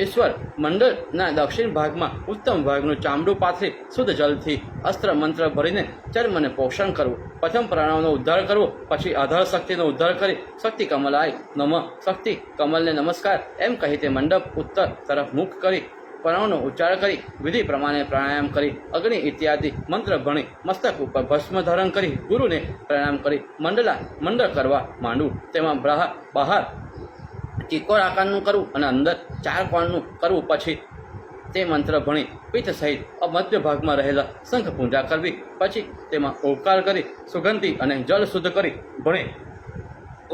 S1: ઈશ્વર મંડળના દક્ષિણ ભાગમાં ઉત્તમ ભાગનું ચામડું પાથરી શુદ્ધ જલથી અસ્ત્ર મંત્ર ભરીને ચર્મને પોષણ કરવું. પ્રથમ પ્રાણોનો ઉદ્ધાર કરવો, પછી આધાર શક્તિનો ઉદ્ધાર કરી શક્તિ કમલાય નમઃ, શક્તિ કમલને નમસ્કાર એમ કહી તે મંડપ ઉત્તર તરફ મુખ કરી પ્રાણોનો ઉચ્ચાર કરી વિધિ પ્રમાણે પ્રાણાયામ કરી અગ્નિ ઇત્યાદિ મંત્ર ભણી મસ્તક ઉપર ભસ્મ ધારણ કરી ગુરુને પ્રણામ કરી મંડળ કરવા માંડવું. તેમાં બહાર ચિકોર આકારનું કરવું અને અંદર 4 કોણનું કરવું. પછી તે મંત્ર ભણી પિત્ત સહિત મધ્ય ભાગમાં રહેલા શંખ પૂજા કરવી. પછી તેમાં ઓકાર કરી સુગંધી અને જળ શુદ્ધ કરી ભણી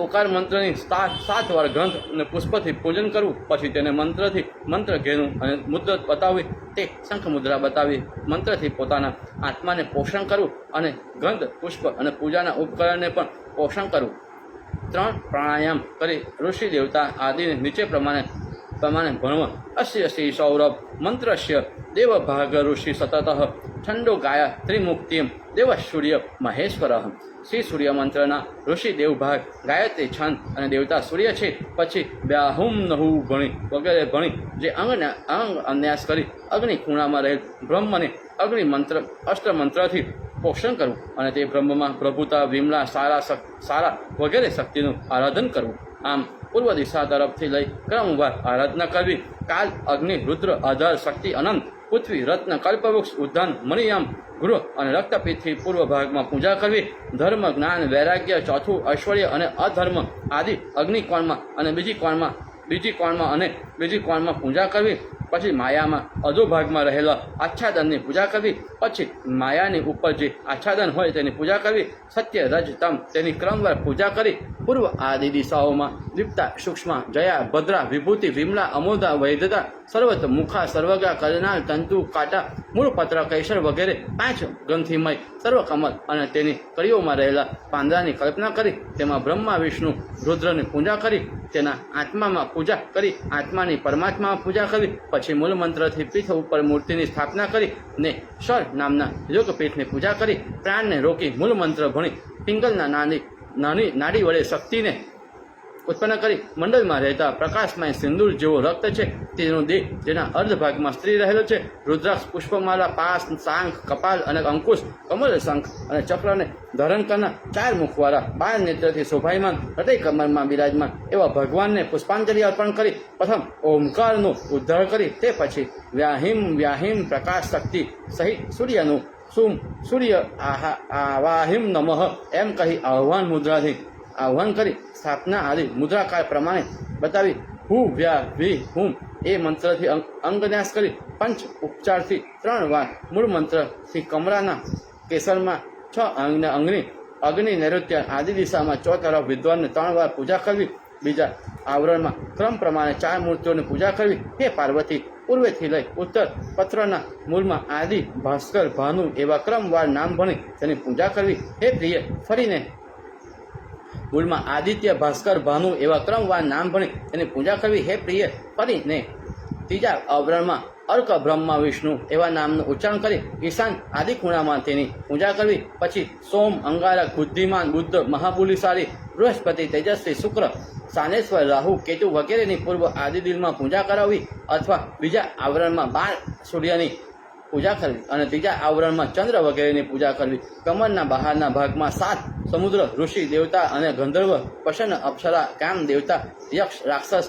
S1: ઓકાર મંત્રની 7 વાર ગ્રંથ અને પુષ્પથી પૂજન કરવું. પછી તેને મંત્ર ઘેરું અને મુદ્રા બતાવી તે શંખ મુદ્રા બતાવી મંત્રથી પોતાના આત્માને પોષણ કરવું અને ગંધ, પુષ્પ અને પૂજાના ઉપકરણને પણ પોષણ કરવું. 3 પ્રાણાયામ કરી ઋષિ દેવતા આદિને નીચે પ્રમાણે ભણવા. અસ્ય શ્રી સૌરભ મંત્રસ્ય દેવભાગ ઋષિ સતત ઠંડો ગાયા ત્રિમુક્તિમ દેવ સૂર્ય મહેશ્વર. શ્રી સૂર્ય મંત્રના ઋષિ દેવભાગ ગાયત્રી છંદ અને દેવતા સૂર્ય છે. પછી વ્યાહુમ નહુ ભણી વગેરે ભણી જે અંગ અન્યાસ કરી અગ્નિ ખૂણામાં રહેલ બ્રહ્મને અગ્નિ મંત્ર અષ્ટમંત્રથી પોષણ કરવું અને તે બ્રહ્મમાં પ્રભુતા, વિમલા, સારા વગેરે શક્તિનું આરાધન કરવું. આમ પૂર્વ દિશા તરફથી લઈ ક્રમવાર આરાધના કરવી. કાલ, અગ્નિ, રુદ્ર, આધાર, શક્તિ, અનંત, પૃથ્વી, રત્ન, કલ્પવૃક્ષ, ઉદ્યાન, મણિયામ, ગૃહ અને રક્તપીઠથી પૂર્વ ભાગમાં પૂજા કરવી. ધર્મ, જ્ઞાન, વૈરાગ્ય, ચોથું ઐશ્વર્ય અને અધર્મ આદિ અગ્નિકોણમાં અને બીજી કોણમાં પૂજા કરવી. પછી માયામાં અધોભાગમાં રહેલા આચ્છાદનની પૂજા કરવી. પછી માયાની ઉપર જે આચ્છાદન હોય તેની પૂજા કરવી. સત્ય, રજ, તમ તેની ક્રમવાર પૂજા કરી પૂર્વ આદિ દિશાઓમાં દીપ્તા, સૂક્ષ્મ, જયા, ભદ્રા, વિભૂતિ, વિમલા, અમોદા, વૈધતા, સર્વત, મુખા, સર્વગા, કરનાલ, તંતુ, કાંટા, મૂળપત્ર, કૈશર વગેરે 5 ગ્રંથિમય સર્વકમલ અને તેની કડીઓમાં રહેલા પાંદડાની કલ્પના કરી તેમાં બ્રહ્મા, વિષ્ણુ, રુદ્રની પૂજા કરી તેના આત્મામાં પૂજા કરી આત્માની પરમાત્મામાં પૂજા કરવી. પછી મૂળ મંત્રથી પીઠ ઉપર મૂર્તિની સ્થાપના કરી ને શર નામના યોગપીઠની પૂજા કરી પ્રાણને રોકી મૂળ મંત્ર ભણી પિંગલના નાની નાડી વડે શક્તિને ઉત્પન્ન કરી મંડળમાં રહેતા પ્રકાશમય સિંદૂર જેવો રક્ત છે તેનો દેહ જેના અર્ધભાગમાં સ્ત્રી રહેલો છે. રુદ્રાક્ષ, પુષ્પમાલા, પાસ, શાંખ, કપાલ અને અંકુશ, કમલ, શંખ અને ચક્રને ધારણ કરનાર 4 મુખવાળા 12 નેત્રથી શોભાયમાન હૃદય કમરમાં બિરાજમાન એવા ભગવાનને પુષ્પાંજલિ અર્પણ કરી પ્રથમ ઓમકારનો ઉદ્ધાર કરી તે પછી વ્યાહિમ પ્રકાશ શક્તિ સહિત સૂર્યનું સૂર્ય આવાહિમ નમઃ એમ કહી આહ્વાન મુદ્રાથી આહ્વાન કરી સ્થાપના આદિ મુદ્રાકાર પ્રમાણે બતાવી હું વ્યા વિ હુમ એ મંત્રથી અંગન્યાસ કરી પંચ ઉપચારથી 3 વાર મૂળ મંત્રથી કમળાના કેસરમાં 6 અગ્નિ નૈઋત્ય આદિ દિશામાં 4 તરફ વિદ્વાનને 3 વાર પૂજા કરવી. બીજા આવરણમાં ક્રમ પ્રમાણે 4 મૂર્તિઓની પૂજા કરવી. હે પાર્વતી, પૂર્વેથી લઈ ઉત્તર પત્રના મૂળમાં આદિ, ભાસ્કર, ભાનુ એવા ક્રમવાર નામ ભણી તેની પૂજા કરવી. હે પ્રિય, ફરીને મૂળમાં આદિત્ય, ભાસ્કર, ભાનુ એવા ક્રમવાર નામ ભણી તેની પૂજા કરવી. હે પ્રિય, ફરીને ત્રીજા આવરણમાં અર્ક, બ્રહ્મા, વિષ્ણુ એવા નામનું ઉચ્ચારણ કરી ઈશાન આદિ ખૂણામાં તેની પૂજા કરવી. પછી સોમ, અંગારક, બુદ્ધિમાન, બુદ્ધ, મહાબુલિશાળી, બૃહસ્પતિ, તેજસ્વી, શુક્ર, સાનેશ્વર, રાહુ, કેતુ વગેરેની પૂર્વ આદિ દિલમાં પૂજા કરાવવી. અથવા બીજા આવરણમાં 12 સૂર્યની પૂજા કરવી અને ત્રીજા આવરણમાં ચંદ્ર વગેરેની પૂજા કરવી. કમરના બહારના ભાગમાં 7 સમુદ્ર, ઋષિ, દેવતા અને ગંધર્વ, પ્રસન્ન, અપ્સરા, કામ, દેવતા, યક્ષ, રાક્ષસ,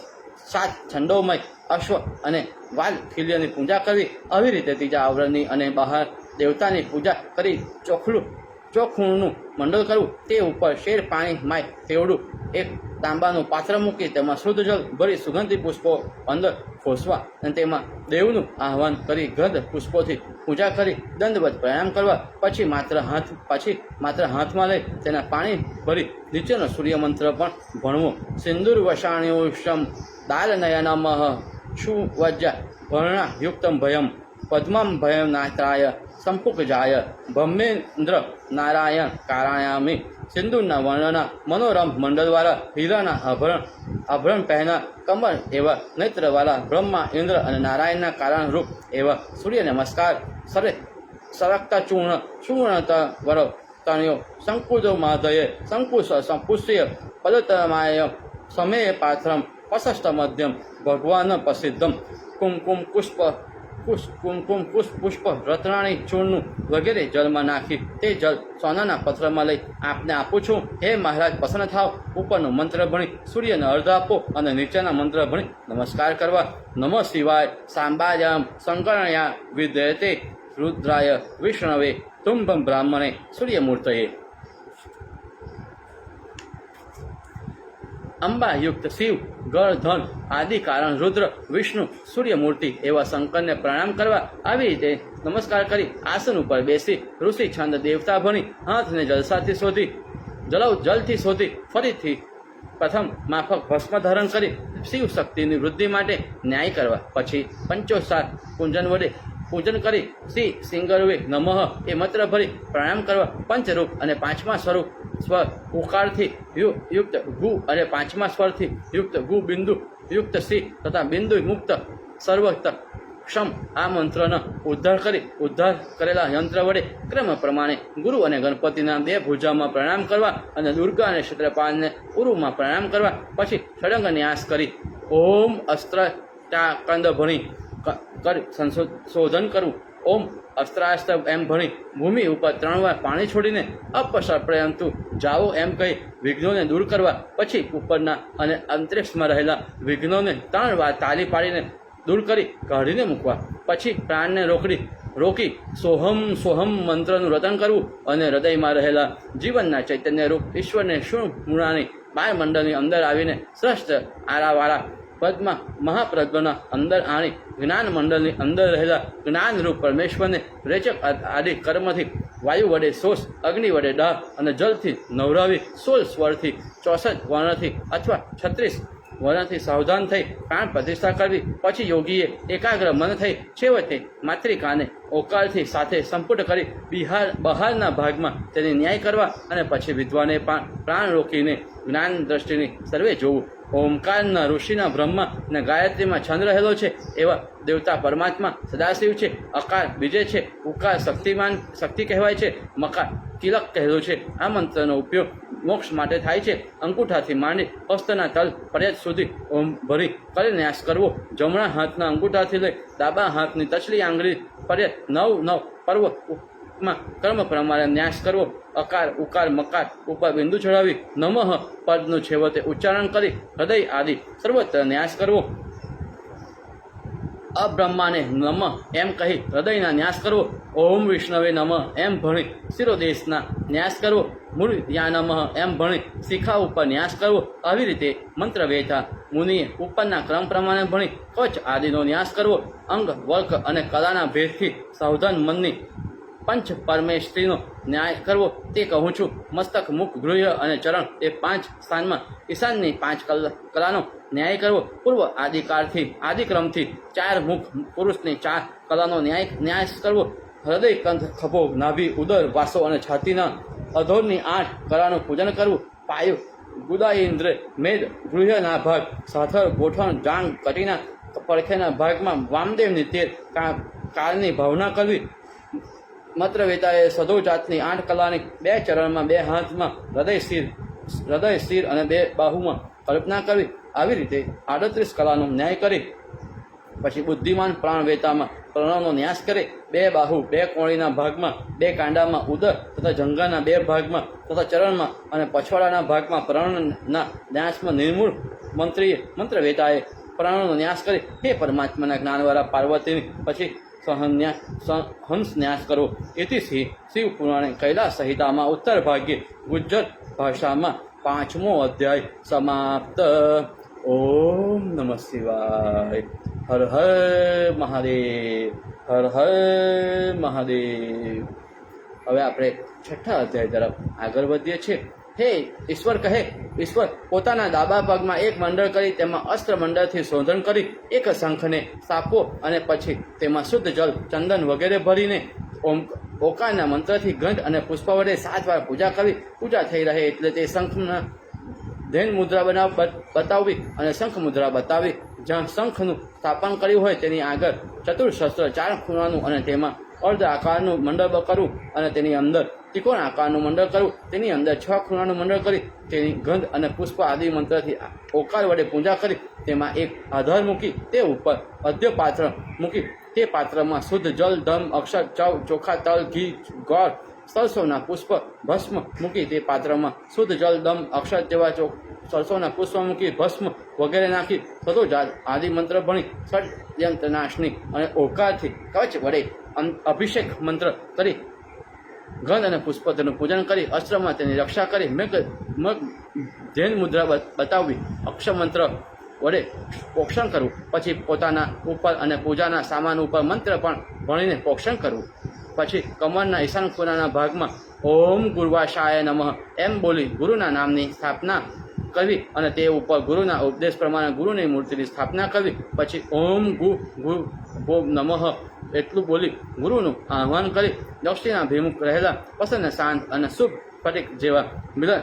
S1: 7 છંદોમય, અશ્વ અને વાલખિલ્યની પૂજા કરવી. આવી રીતે ત્રીજા આવરણની અને બહાર દેવતાની પૂજા કરી ચોખૂણનું મંડળ કરવું. તે ઉપર શેર પાણી માય તેવડું એક તાંબાનું પાત્ર મૂકી તેમાં શુદ્ધ જળ ભરી સુગંધી પુષ્પો અંદર ખોસવા અને તેમાં દેવનું આહવાન કરી ગંધ પુષ્પોથી પૂજા કરી દંડવત પ્રણામ કરવા. પછી માત્ર હાથમાં લઈ તેના પાણી ભરી નીચેનો સૂર્યમંત્ર પણ ભણવો. સિંદૂર વસાણ્યુષમ દાલનયનમઃ સુવજ્જા વર્ણાયુક્તમ ભયમ પદ્મમ ભયમ નાત્રાય સંપુકજાય બ્રહ્મેન્દ્ર નારાયણ કારાયામી. સિંદૂરના વર્ણના મનોરમ મંડળવાળા હીરાના આભરણ પહેના કમર એવા નેત્રવાળા બ્રહ્મા, ઇન્દ્ર અને નારાયણના કારણરૂપ એવા સૂર્ય નમસ્કાર. સરકતા ચૂર્ણત વર તણ્યો સંકુજો માધયે સંકુશ સંપુષ્ય પદતમાય સમેય પાત્રમ પ્રશસ્ત મધ્યમ ભગવાન પ્રસિદ્ધમ. કુમકુમ પુષ્પ રત્નાણી ચૂર્ણનું વગેરે જળમાં નાખી તે જળ સોનાના પત્રમાં લઈ આપને આપું છું. હે મહારાજ, પ્રસન્ન થાવ. ઉપરનો મંત્ર ભણી સૂર્યને અર્ધ આપો અને નીચેના મંત્ર ભણી નમસ્કાર કરવા. નમઃ શિવાય સાંબાયામ શંકરણ્યા વિદ્યતે રુદ્રાય વિષ્ણવે તુંભમ બ્રાહ્મણે સૂર્યમૂર્તયે. અંબાયુક્ત શિવ, ગળ, ધન આદિ કારણ રુદ્ર, વિષ્ણુ, સૂર્યમૂર્તિ એવા શંકરને પ્રણામ કરવા. આવી રીતે નમસ્કાર કરી આસન ઉપર બેસી ઋષિ છંદ દેવતા ભણી હાથને જલથી શોધી ફરીથી પ્રથમ માફક ભસ્મ ધારણ કરી શિવ શક્તિની વૃદ્ધિ માટે ન્યાય કરવા. પછી 50 કુંજન વડે પૂજન કરી શ્રી સિંગરવે નમઃ એ મંત્ર ભરી પ્રણામ કરવા. પંચરૂપ અને 5મા સ્વરૂપ સ્વર ઉકારથી યુક્ત ગુ અને 5મા સ્વરથી યુક્ત ગુ બિંદુ યુક્ત સી તથા બિંદુ મુક્ત સર્વત ક્ષમ આ મંત્રનો ઉદ્ધાર કરેલા યંત્ર વડે ક્રમ પ્રમાણે ગુરુ અને ગણપતિના 2 ભુજામાં પ્રણામ કરવા અને દુર્ગા અને ક્ષેત્રપાલને ઉરુમાં પ્રણામ કરવા. પછી ષડંગ ન્યાસ કરી ઓમ અસ્ત્ર કંદ ભણી સંશોધન કરવું. ઓમ અસ્ત્રાસ્ત્ર એમ ભણી ભૂમિ ઉપર 3 વાર પાણી છોડીને અપસર્પયંતુ જાઓ એમ કહી વિઘ્નોને દૂર કરવા. પછી ઉપરના અને અંતરિક્ષમાં રહેલા વિઘ્નોને 3 વાર તાલી પાડીને દૂર કરી કાઢીને મૂકવા. પછી પ્રાણને રોકી સોહમ મંત્રનું રટન કરવું અને હૃદયમાં રહેલા જીવનના ચૈતન્ય રૂપ ઈશ્વરને મૂળાની 12 મંડળની અંદર આવીને શ્રેષ્ઠ આરાવાળા પદમાં મહાપ્રજ્ઞના અંદર આણી જ્ઞાન મંડળની અંદર રહેલા જ્ઞાનરૂપ પરમેશ્વરને રેચક આદિ કર્મથી વાયુ વડે શોષ, અગ્નિ વડે દાહ અને જલથી નવરાવી 16 સ્વરથી 64 વર્ણથી અથવા 36 વર્ણથી સાવધાન થઈ પ્રાણ પ્રતિષ્ઠા કરવી. પછી યોગીએ એકાગ્ર મન થઈ છેવટે માતૃકાને ઓકારથી સાથે સંપુટ કરી બહારના ભાગમાં તેની ન્યાય કરવા અને પછી વિદ્વાને પ્રાણ રોકીને જ્ઞાન દ્રષ્ટિની સર્વે જોવું. ઓમકારના ઋષિના બ્રહ્મા અને ગાયત્રીમાં છંદ રહેલો છે એવા દેવતા પરમાત્મા સદાશિવ છે. અકાર બીજે છે. ઉકાર શક્તિ કહેવાય છે. મકાર તિલક કહેલું છે. આ મંત્રનો ઉપયોગ મોક્ષ માટે થાય છે. અંગૂઠાથી માંડી હસ્તના તલ પર્યંત સુધી ઓમ ભરી કરી ન્યાસ કરવો. જમણા હાથના અંગૂઠાથી લઈ ડાબા હાથની તચલી આંગળી પર્યંત 9 પર્વ માં કર્મ પ્રમાણે ન્યાસ કરવો. અકાર ઉકાર મકાર ઉપર બિંદુ ચડાવી નમઃ પદનું છેવટે ઉચ્ચારણ કરી હૃદય આદિ સર્વત્ર ન્યાસ કરવો. અબ્રહ્માને નમઃ એમ કહી હૃદયના ન્યાસ કરવો. ઓમ વિષ્ણવે નમઃ એમ ભણી શિરોદેશના ન્યાસ કરવો. મૂળયા નમઃ એમ ભણી શિખા ઉપર ન્યાસ કરવો. આવી રીતે મંત્ર વેતા મુનિએ ઉપરના ક્રમ પ્રમાણે ભણી કવચ આદિનો ન્યાસ કરવો. અંગ વર્ક અને કલાના ભેદથી સાવધાન મનની પંચ પરમેશ્વરીનો ન્યાય કરવો તે કહું છું. મસ્તક, મુખ, ગૃહ્ય અને ચરણ એ 5 સ્થાનમાં ઈશાનની 5 કલાનો ન્યાય કરવો. પૂર્વ આદિક્રમથી 4 મુખ પુરુષની 4 કલાનો ન્યાય કરવો. હૃદય, કંઠ, ખભો, નાભી, ઉદર, વાસો અને છાતીના અધોરની 8 કલાનું પૂજન કરવું. પાયુ, ગુદાઇન્દ્ર, મેદ, ગૃહ્યના ભાગ, સાથળ, ગોઠણ, જાંગ, કટીના પડખેના ભાગમાં વામદેવની 13 કાળની ભાવના કરવી. મંત્રવેતાએ સદો જાતની 8 કલાની 2 ચરણમાં 2 હાથમાં હૃદય સ્થિર અને 2 બાહુમાં કલ્પના કરવી. આવી રીતે 38 કલાનો ન્યાય કરી પછી બુદ્ધિમાન પ્રાણવેતામાં પ્રણવનો ન્યાસ કરે. 2 બાહુ, 2 કોણીના ભાગમાં, 2 કાંડામાં ઉદર તથા જંઘાના 2 ભાગમાં તથા ચરણમાં અને પછવાડાના ભાગમાં પ્રાણના ન્યાસમાં નિર્મૂળ મંત્રવેતાએ પ્રાણનો ન્યાસ કરી હે પરમાત્માના જ્ઞાનવાળા પાર્વતીની પછી હંસ ન્યાસ કરવો. એથી શિવ પુરાણે કૈલાસ સંહિતામાં ઉત્તર ભાગ્યે ગુજ્જર ભાષામાં 5મો અધ્યાય સમાપ્ત. ઓમ નમઃ શિવાય. હર હર મહાદેવ, હર હર મહાદેવ. હવે આપણે 6થા અધ્યાય તરફ આગળ વધીએ છીએ. હે ઈશ્વર કહે, ઈશ્વર પોતાના ડાબા પગમાં એક મંડળ કરી તેમાં અસ્ત્ર મંડળથી શોધન કરી એક શંખને સ્થાપવો અને પછી તેમાં શુદ્ધ જલ, ચંદન વગેરે ભરીને ઓકારના મંત્રથી ગંધ અને પુષ્પ વડે 7 વાર પૂજા કરવી. પૂજા થઈ રહે એટલે તે શંખના ધૈન મુદ્રા બતાવવી અને શંખ મુદ્રા બતાવી. જ્યાં શંખનું સ્થાપન કર્યું હોય તેની આગળ ચતુર્શસ્ત્ર 4 ખૂણાનું અને તેમાં અર્ધ આકારનું મંડળ કરવું અને તેની અંદર ત્રિકોણ આકારનું મંડળ કરવું. તેની અંદર 6 ખૂણાનું મંડળ કરી તેની ગંધ અને પુષ્પ આદિ મંત્રથી ઓકાર વડે પૂજા કરી તેમાં એક આધાર મૂકી તે ઉપર અધ્ય પાત્ર મૂકી તે પાત્રમાં શુદ્ધ જલ, ધમ, અક્ષર, ચવ, ચોખા, તલ, ઘી, ગોળ, સરસોના પુષ્પ, ભસ્મ મૂકી તે પાત્રમાં શુદ્ધ જલ, દમ, અક્ષર જેવા સરસોના પુષ્પ મૂકી ભસ્મ વગેરે નાખી સદોજાત આદિ મંત્ર ભણી ષડયંત્રનાશની અને ઓકારથી કવચ વડે અભિષેક મંત્ર કરી ગંધ અને પુષ્પ તેનું પૂજન કરી અસ્ત્રમાં તેની રક્ષા કરી મગ ધ્યેન મુદ્રા બતાવવી. અક્ષર મંત્ર વડે પોષણ કરવું. પછી પોતાના ઉપર અને પૂજાના સામાન ઉપર મંત્ર પણ ભણીને પોષણ કરવું. પછી કમરના ઈશાન ખૂણાના ભાગમાં ઓમ ગુર્વાશાય નમઃ એમ બોલી ગુરુના નામની સ્થાપના કરવી અને તે ઉપર ગુરુના ઉપદેશ પ્રમાણે ગુરુની મૂર્તિની સ્થાપના કરવી. પછી ઓમ ગો નમઃ એટલું બોલી ગુરુનું આહ્વાન કરી દક્ષિણાભિમુખ રહેલા પ્રસન્ન, શાંત અને શુભ સ્ફટિક જેવા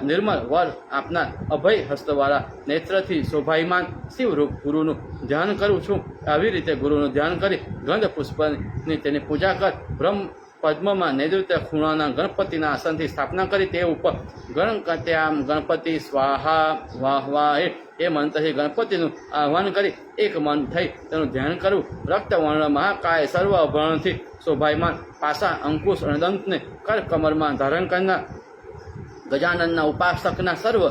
S1: નિર્મળ વર આપનાર અભય હસ્તવાળા નેત્રથી શોભાયમાન શિવરૂપ ગુરુનું ધ્યાન કરું છું. આવી રીતે ગુરુનું ધ્યાન કરી ગંધ પુષ્પની તેની પૂજા કર. બ્રહ્મ પદ્મમાં નૈઋત્ય ખૂણાના ગણપતિના આસનથી સ્થાપના કરી તે ઉપર ગણકત્યામ ગણપતિ સ્વાહા વાહ વાહ એ મંત્રથી ગણપતિનું આહ્વાન કરી એક મન થઈ તેનું ધ્યાન કરવું. રક્તવર્ણ મહાકાય સર્વ અભરણથી શોભાયમાન પાસા, અંકુશ અને દંતને કર કમરમાં ધારણ કરનાર ગજાનનના ઉપાસકના સર્વ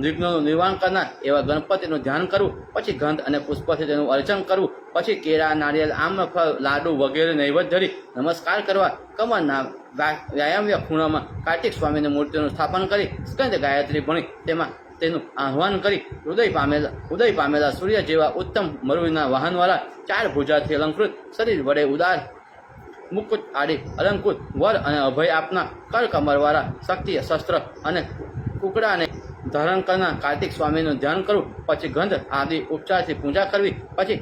S1: વિઘ્નોનું નિવારણ કરનાર એવા ગણપતિનું ધ્યાન કરવું. પછી ગંધ અને પુષ્પથી તેનું અર્ચન કરવું. પછી કેળા, નારિયેલ, આમ્રફળ, લાડુ વગેરે નૈવેદ્ય ધરી નમસ્કાર કરવા. કમરના વ્યાયામ્ય ખૂણામાં કાર્તિક સ્વામીની મૂર્તિનું સ્થાપન કરી સ્કંદ ગાયત્રી ભણી તેમાં તેનું આહ્વાન કરી ઉદય પામેલા સૂર્ય જેવા ઉત્તમ મરુના વાહનવાળા 4 ભુજાથી અલંકૃત શરીર વડે ઉદાર મુકુટ આદિ અલંકૃત વર અને અભય આપના કર કમરવાળા શક્તિ, શસ્ત્ર અને કુકડાને ધારણ કરનાર કાર્તિક સ્વામીનું ધ્યાન કરવું. પછી ગંધ આદિ ઉપચારથી પૂજા કરવી. પછી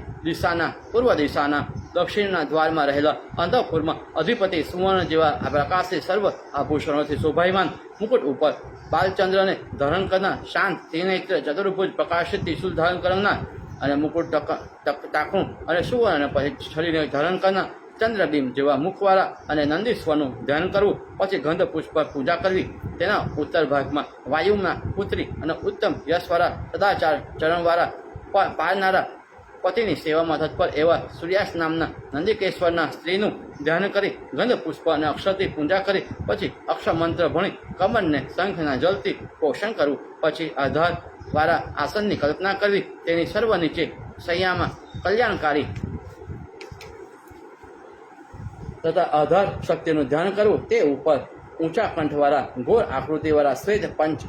S1: પૂર્વ દિશાના દક્ષિણના દ્વારમાં રહેલા અંતઃપુરમાં અધિપતિ સુવર્ણ જેવા પ્રકાશથી સર્વ આભૂષણોથી શોભાયમાન મુકુટ ઉપર બાલચંદ્રને ધારણ કરનાર શાંત, ત્રિનેત્ર, ચતુર્ભુજ, પ્રકાશિત ત્રિશૂલ ધારણ કરનાર અને મુકુટ ટાંકણું અને સુવર્ણ પછી શરીરને ધારણ કરનાર ચંદ્રબિંબ જેવા મુખવાળા અને નંદીશ્વરનું ધ્યાન કરવું. પછી ગંધ પુષ્પ પૂજા કરવી. તેના ઉત્તર ભાગમાં વાયુના પુત્રી અને ઉત્તમ યશવાળા સદાચાર ચરણવાળા પારનારા પતિની સેવામાં તત્પર એવા સૂર્યાસ નામના નંદિકેશ્વરના સ્ત્રીનું ધ્યાન કરી ગંધ પુષ્પ અને અક્ષરથી પૂજા કરી પછી અક્ષર મંત્ર ભણી કમરને શંખના જલથી પોષણ કરવું. પછી આધારવાળા આસનની કલ્પના કરવી. તેની સર્વ નીચે શૈયામાં કલ્યાણકારી તથા આધાર શક્તિનું ધ્યાન કરવું. તે ઉપર ઊંચા કંઠવાળા ગોળ આકૃતિવાળા શ્વેત પંચ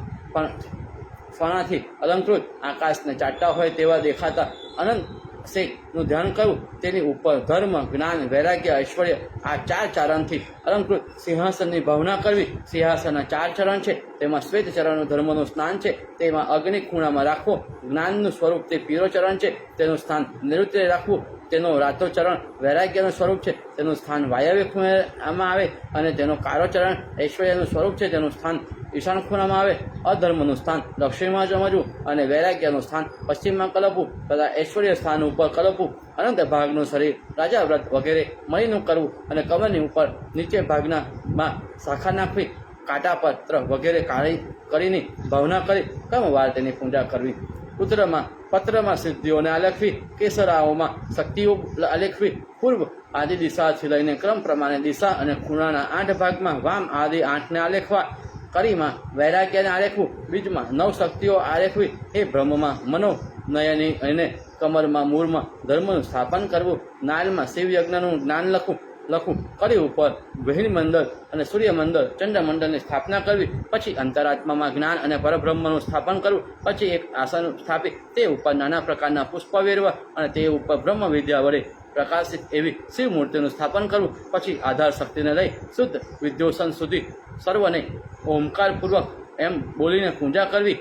S1: ફણાથી અલંકૃત આકાશને ચાટતા હોય તેવા દેખાતા અનંત શેખનું ધ્યાન કરવું, તેની ઉપર ધર્મ, જ્ઞાન, વૈરાગ્ય, ઐશ્વર્ય આ 4 ચરણથી અલંકૃત સિંહાસનની ભાવના કરવી. સિંહાસનના 4 ચરણ છે, તેમાં શ્વેત ચરણનું ધર્મનું સ્નાન છે, તેમાં અગ્નિ ખૂણામાં રાખવો. જ્ઞાનનું સ્વરૂપ તે પીળો ચરણ છે, તેનું સ્થાન નૈઋત્ય રાખવું. તેનો રાતો ચરણ વૈરાગ્યનું સ્વરૂપ છે, તેનું સ્થાન વાયવ્ય ખૂણામાં આવે. અને તેનો કાળો ચરણ ઐશ્વર્યનું સ્વરૂપ છે, તેનું સ્થાન ઈશાન ખૂણામાં આવે. અધર્મનું સ્થાન દક્ષિણમાં સમજવું અને વૈરાગ્યનું સ્થાન પશ્ચિમમાં કલપવું તથા ઐશ્વર્ય સ્થાન ઉપર કલપવું. અનંત ભાગનું શરીર, રાજા વ્રત વગેરે મળીનું કરવું અને કમરની ઉપર નીચે ભાગનામાં શાખા નાખવી. કાંટાપત્ર વગેરે કાળી કરીને ભાવના કરી ક્રમવાર તેની પૂજા કરવી. પત્રમાં સિદ્ધિઓને આલેખવી. કેસરાઓમાં શક્તિઓ આલેખવી. પૂર્વ આદિ દિશાથી લઈને ક્રમ પ્રમાણે દિશા અને ખૂણાના 8 ભાગમાં વામ આદિ 8ને આલેખવા. કરીમાં વૈરાગ્યને આલેખવું. બીજમાં 9 શક્તિઓ આલેખવી. એ બ્રહ્મમાં મનોનયની અને કમરમાં મૂળમાં ધર્મનું સ્થાપન કરવું. નાલમાં શિવયજ્ઞનું જ્ઞાન લખવું. કરી ઉપર વહિન મંડળ અને સૂર્યમંડળ, ચંદ્રમંડળની સ્થાપના કરવી. પછી અંતરાત્મામાં જ્ઞાન અને પરબ્રહ્મનું સ્થાપન કરવું. પછી એક આસન સ્થાપી તે ઉપર નાના પ્રકારના પુષ્પ વેરવા અને તે ઉપર બ્રહ્મ વિદ્યા વડે પ્રકાશિત એવી શિવ મૂર્તિનું સ્થાપન કરવું. પછી આધાર શક્તિને લઈ શુદ્ધ વિદ્યોસન સુધી સર્વને ઓમકારપૂર્વક એમ બોલીને પૂજા કરવી.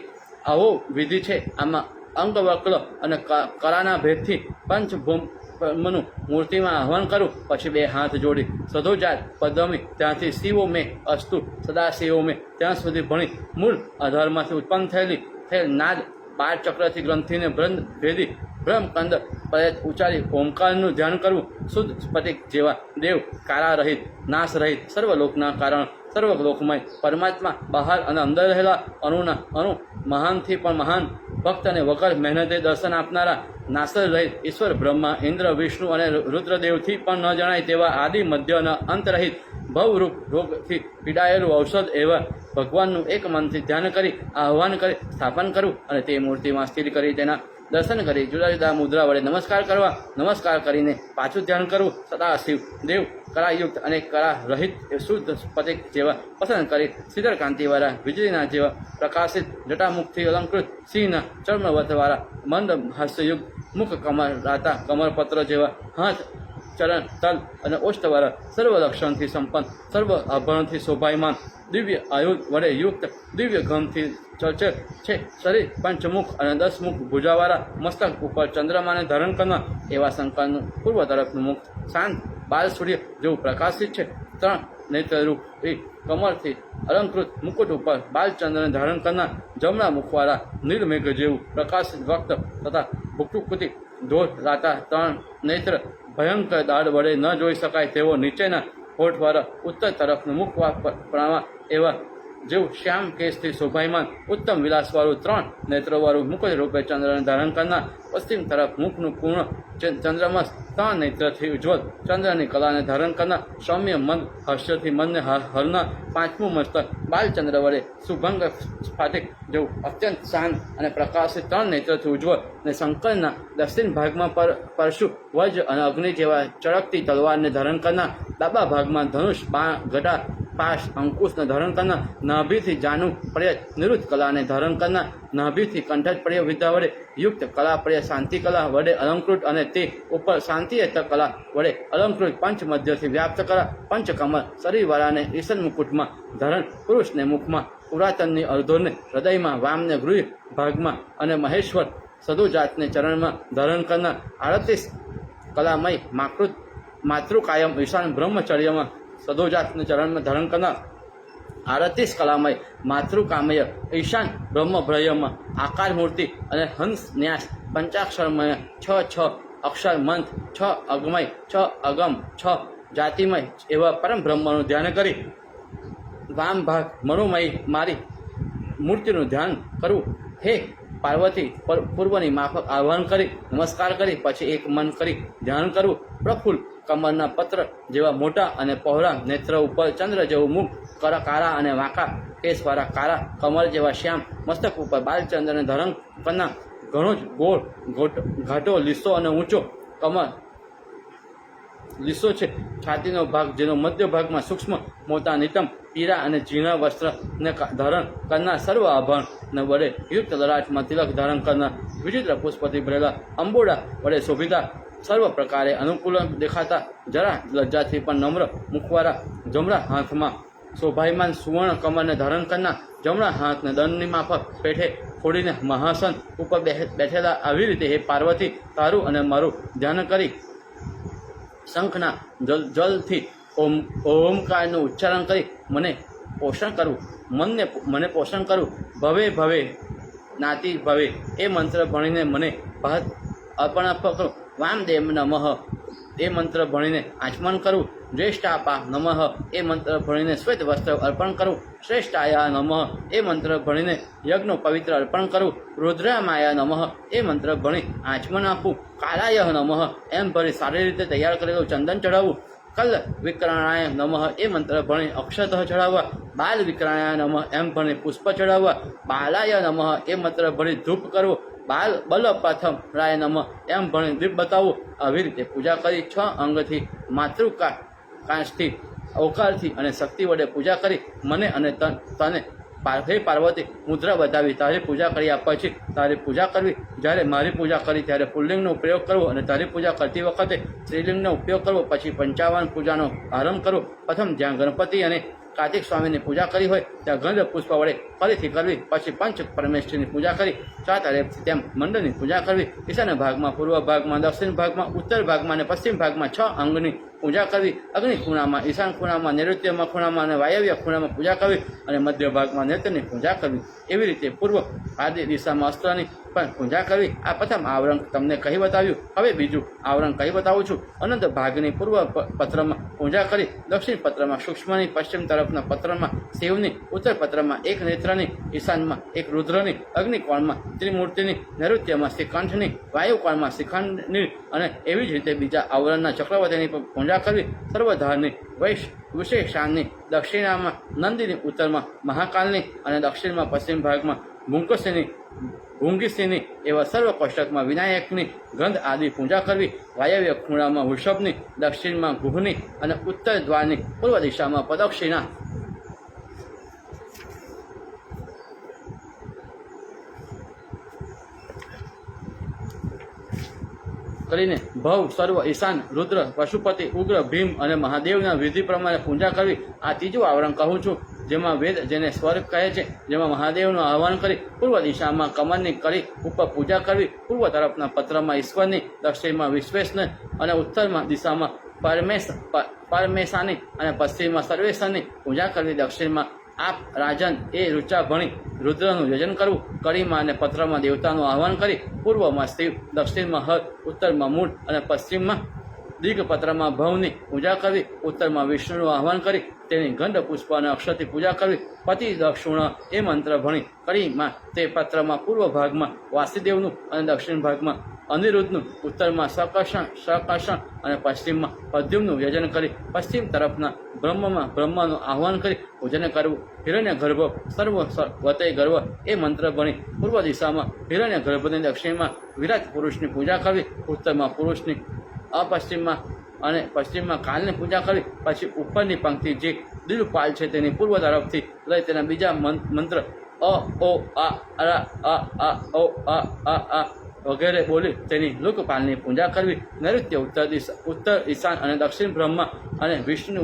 S1: આવો વિધિ છે. આમાં અંગવક્ર અને કરાના ભેદથી પંચભૂમનું મૂર્તિમાં આહ્વાન કરું. પછી 2 હાથ જોડી સદોજાત પદમી ત્યાંથી શિવો મેં અસ્તુ સદા શિવો મેં ત્યાં સુધી ભણી મૂળ આધારમાંથી ઉત્પન્ન થયેલ નાદ 12 ચક્રથી ગ્રંથિને બ્રંદ ભેદી બ્રહ્મકંદ પ્રયત ઉચ્ચારી ઓમકારનું ધ્યાન કરવું. શુદ્ધ સ્ફટિક જેવા દેવ, કારા રહિત, નાશ રહિત, સર્વલોકના કારણ, સર્વલોકમય પરમાત્મા, બહાર અને અંદર રહેલા અણુના અણુ, મહાનથી પણ મહાન ભક્ત અને વગર મહેનતે દર્શન આપનારા, નાસર રહિત ઈશ્વર બ્રહ્મા, ઇન્દ્ર, વિષ્ણુ અને રુદ્રદેવથી પણ ન જણાય તેવા આદિ મધ્ય અને અંત રહિત ભવરૂપ રોગથી પીડાયેલું ઔષધ એવા ભગવાનનું એક મનથી ધ્યાન કરી આહ્વાન કરી સ્થાપન કરવું અને તે મૂર્તિમાં સ્થિર કરી તેના દર્શન કરી જુદા જુદા મુદ્રા વડે નમસ્કાર કરવા. નમસ્કાર કરીને પાછું ધ્યાન કરવું. સદા શિવ દેવ કળાયુક્ત અને કળા રહિત શુદ્ધ સ્ફટિક જેવા પસંદ કરી શીતળ કાંતિવાળા વીજળીના જેવા પ્રકાશિત જટામુખથી અલંકૃત સિંહના ચર્મવતવાળા મંદ હાસ્યયુક્ત મુખ, કમર રાતા કમરપત્ર જેવા હાથ, ચરણ, તલ અને ઓષ્ઠવાળા સર્વ લક્ષણથી સંપન્ન, સર્વ આભરણથી શોભાયમાન, દિવ્ય આયુધ વડે યુક્ત, દિવ્ય ગમથી ચર્ચર છે શરીર, પંચમુખ અને 10 મુખ ભુજાવાળા, મસ્તક ઉપર ચંદ્રમાને ધારણ કરનાર એવા શંકરનું પૂર્વ તરફનું મુખ શાંત બાલ સૂર્ય જેવું પ્રકાશિત છે. 3 નેત્રરૂપ એ કમરથી અલંકૃત મુકુટ ઉપર બાલચંદ્રને ધારણ કરનાર જમણા મુખવાળા નીલમેઘ જેવું પ્રકાશિત વક્ત તથા ભુકુકુતિ ધોર રાતા 3 નેત્ર, ભયંકર દાઢ વડે ન જોઈ શકાય તેવો નીચેના હોઠવાળા ઉત્તર તરફનું મુખ પ્રણવા એવા જેવું શ્યામ કેશથી શોભાયમાન ઉત્તમ વિલાસવાળું 3 નેત્રોવાળું મુકુટ રૂપે ચંદ્રને ધારણ કરનાર, પશ્ચિમ તરફ મુખનું પૂર્ણ ચંદ્રમસ 3 નેત્રથી ઉજ્જવલ ચંદ્રની કલાને ધારણ કરનાર, સૌમ્ય મંદ હાસ્યથી મનને હરનાર 5મું મસ્તક બાલચંદ્ર વડે સુભંગ સ્ફટિક જેવું અત્યંત શાંત અને પ્રકાશિત 3 નેત્રથી ઉજ્જવળ અને શંકરના દક્ષિણ ભાગમાં પરશુ, વજ્ર અને અગ્નિ જેવા ચળકતી તલવારને ધારણ કરનાર, ડાબા ભાગમાં ધનુષ, બાણ, ગદા, પાશ, અંકુશને ધારણ કરનાર, નાભીથી જાનુ પ્રયત નિરુદ્ધ કલાને ધારણ કરનાર, નાભીથી કંઠજ પ્રય વિદ્યા વડે યુક્ત કલા પ્રય શાંતિ કલા વડે અલંકૃત અને તે ઉપર શાંતિયત કલા વડે અલંકૃત પંચ મધ્યથી વ્યાપ્ત કલા, પંચકમર શરીરવાળાને ઈશન મુકુટમાં ધારણ, પુરુષને મુખમાં, પુરાતનની અર્ધોને હૃદયમાં, વામને ગૃહ ભાગમાં અને મહેશ્વર સદુજાતને ચરણમાં ધારણ કરનાર, 38 કલામય માતૃકાયમ ઈશાન બ્રહ્મચર્યમાં સદોજાતને ચરણમાં ધારણ કરનાર, 38 કલામય માતૃકામય ઈશાન બ્રહ્મભ્રયમાં આકાર મૂર્તિ અને હંસ ન્યાસ, પંચાક્ષરમય 6 અક્ષર મંથ, 6 અગમય, 6 અગમ, 6 જાતિમય એવા પરમ બ્રહ્મનું ધ્યાન કરી વામ ભાગ મનોમય મારી મૂર્તિનું ધ્યાન કરવું. હે પાર્વતી પૂર્વની માફક આહ્વાન કરી નમસ્કાર કરી પછી એક મન કરી ધ્યાન કરવું. પ્રફુલ્લ કમરના પત્ર જેવા મોટા અને પહોળા નેત્ર ઉપર ચંદ્ર જેવું મુખ, કાળા અને વાંકા કેસવાળા કાળા, કમર જેવા શ્યામ, મસ્તક ઉપર બાલચંદ્રને ધારણ કરનાર, ઘણો જ ગોળ ઘાટો લીસો અને ઊંચો કમર લીસો છે, છાતીનો ભાગ જેનો મધ્ય ભાગમાં સૂક્ષ્મ મોટા નિતમ પીળા અને ઝીણા વસ્ત્રને ધારણ કરનાર, સર્વ આભરણ વડે યુક્ત લલાટમાં તિલક ધારણ કરનાર, વિચિત્ર પુષ્પથી ભરેલા અંબોડા વડે શોભિતા, સર્વ પ્રકારે અનુકૂળ દેખાતા, જરા લજ્જાથી પણ નમ્ર મુખવાળા, જમણા હાથમાં શોભાયમાન સુવર્ણ કમરને ધારણ કરનાર, જમણા હાથને દંડની માફક પેઠે ફોડીને મહાસન ઉપર બેઠેલા, આવી રીતે હે પાર્વતી, તારું અને મારું ધ્યાન કરી શંખના જલથી ઓમકારનું ઉચ્ચારણ કરી મને પોષણ કરવું, મને પોષણ કરવું, ભવે ભવે નાતી ભવે એ મંત્ર ભણીને મને ભાત અર્પણ કરું, વામદેવ નમઃ એ મંત્ર ભણીને આચમન કરવું, જ્યેષ્ઠાપા નમઃ એ મંત્ર ભણીને શ્વેત વસ્ત્ર અર્પણ કરવું, શ્રેષ્ઠાયા નમઃ એ મંત્ર ભણીને યજ્ઞ પવિત્ર અર્પણ કરવું, રુદ્રામાયા નમઃ એ મંત્ર ભણી આચમન આપવું, કાલાય નમઃ એમ ભણી સારી રીતે તૈયાર કરેલું ચંદન ચડાવવું, કલ વિક્રાણાય નમઃ એ મંત્ર ભણી અક્ષત ચડાવવા, બાલ વિક્રાણાય નમઃ એમ ભણી પુષ્પ ચડાવવા, બાલાય નમઃ એ મંત્ર ભણી ધૂપ કરવો, બાલ બલ પ્રથમ રાય નમઃ એમ ભણી દીપ બતાવવું. આવી રીતે પૂજા કરી 6 અંગથી માતૃકાંશથી અવકારથી અને શક્તિ વડે પૂજા કરી મને અને તને હે પાર્વતી મુદ્રા બતાવી તારી પૂજા કર્યા પછી તારી પૂજા કરવી. જ્યારે મારી પૂજા કરી ત્યારે પુલ્લિંગનો પ્રયોગ કરવો અને તારી પૂજા કરતી વખતે સ્ત્રીલિંગનો ઉપયોગ કરવો. પછી 55 પૂજાનો આરંભ કરવો. પ્રથમ જ્યાં ગણપતિ અને કાર્તિક સ્વામીની પૂજા કરી હોય ત્યાં ગંધ પુષ્પ વડે ફરીથી કરવી. પછી પંચ પરમેશ્વરીની પૂજા કરી 7 અરેબથી તેમ મંડળની પૂજા કરવી. ઈશાન્ય ભાગમાં, પૂર્વ ભાગમાં, દક્ષિણ ભાગમાં, ઉત્તર ભાગમાં અને પશ્ચિમ ભાગમાં 6 અંગની પૂજા કરવી. અગ્નિ ખૂણામાં, ઈશાન ખૂણામાં, નૈઋત્યમાં ખૂણામાં અને વાયવ્ય ખૂણામાં પૂજા કરવી અને મધ્ય ભાગમાં નેત્રની પૂજા કરવી. એવી રીતે પૂર્વ આદિ દિશામાં અસ્ત્રની પણ પૂજા કરવી. આ પ્રથમ આવરણ તમને કહી બતાવ્યું. હવે બીજું આવરણ કહી બતાવું છું. અનંત ભાગની પૂર્વ પત્રમાં પૂજા કરી, દક્ષિણ પત્રમાં સૂક્ષ્મની, પશ્ચિમ તરફના પત્રમાં શિવની, ઉત્તર પત્રમાં એક નેત્રની, ઈશાનમાં એક રુદ્રની, અગ્નિકોણમાં ત્રિમૂર્તિની, નૈઋત્યમાં શ્રીકંઠની, વાયુકોણમાં શ્રીખંડની અને એવી જ રીતે બીજા આવરણના ચક્રવર્તીની પણ પૂજા કરવી. સર્વધારની, વિશેષાની, દક્ષિણામાં નંદીની, ઉત્તરમાં મહાકાલની અને દક્ષિણમાં પશ્ચિમ ભાગમાં ભૂંગીસિની એવા સર્વ કોષ્ટકમાં વિનાયકની ગંધ આદિ પૂજા કરવી. વાયવ્ય ખૂણામાં વૃષભની, દક્ષિણમાં ગુહની અને ઉત્તર દ્વારની, પૂર્વ દિશામાં પ્રદક્ષિણા કરીને ભવ, સર્વ, ઈશાન, રુદ્ર, પશુપતિ, ઉગ્ર, ભીમ અને મહાદેવના વિધિ પ્રમાણે પૂજા કરવી. આ ત્રીજું આવરણ કહું છું, જેમાં વેદ જેને સ્વર્ગ કહે છે, જેમાં મહાદેવનું આહ્વાન કરી પૂર્વ દિશામાં કમરની કરી ઉપર પૂજા કરવી. પૂર્વ તરફના પત્રમાં ઈશ્વરની, દક્ષિણમાં વિશ્વેશની અને ઉત્તરમાં દિશામાં પરમેશાની અને પશ્ચિમમાં સર્વેશ્વરની પૂજા કરવી. દક્ષિણમાં આપ રાજન એ રૂચા ભણી રુદ્રનું યજન કરવું. કડીમાં અને પત્રમાં દેવતાનું આહ્વાન કરી પૂર્વમાં શિવ, દક્ષિણમાં હર, ઉત્તરમાં મૂળ અને પશ્ચિમમાં દિગ્પત્રમાં ભવની પૂજા કરવી. ઉત્તરમાં વિષ્ણુનું આહ્વાન કરી તેની ગંધ, પુષ્પ અને અક્ષરથી પૂજા કરવી. પતિ દક્ષિણ એ મંત્ર ભણી કડીમાં તે પત્રમાં પૂર્વ ભાગમાં વાસુદેવનું અને દક્ષિણ ભાગમાં અનિરુદ્ધનું, ઉત્તરમાં શકર્ષણ અને પશ્ચિમમાં પદ્યુમનું યજન કરી પશ્ચિમ તરફના બ્રહ્મનું આહ્વાન કરી પૂજન કરવું. હિરણ્ય ગર્ભ સર્વ વતય ગર્ભ એ મંત્ર ભણી પૂર્વ દિશામાં હિરણ્ય ગર્ભની, દક્ષિણમાં વિરાટ પુરુષની પૂજા કરવી. ઉત્તરમાં પુરુષની, પશ્ચિમમાં અને પશ્ચિમમાં કાલની પૂજા કરવી. પછી ઉપરની પંક્તિ જે દિલપાલ છે તેની પૂર્વ તરફથી લઈ તેના બીજા મંત્ર અ ઓ આ આ વગેરે બોલી તેની લોકપાલની પૂજા કરવી. નૈઋત્ય, ઉત્તર, ઈશાન અને દક્ષિણ બ્રહ્મા અને વિષ્ણુ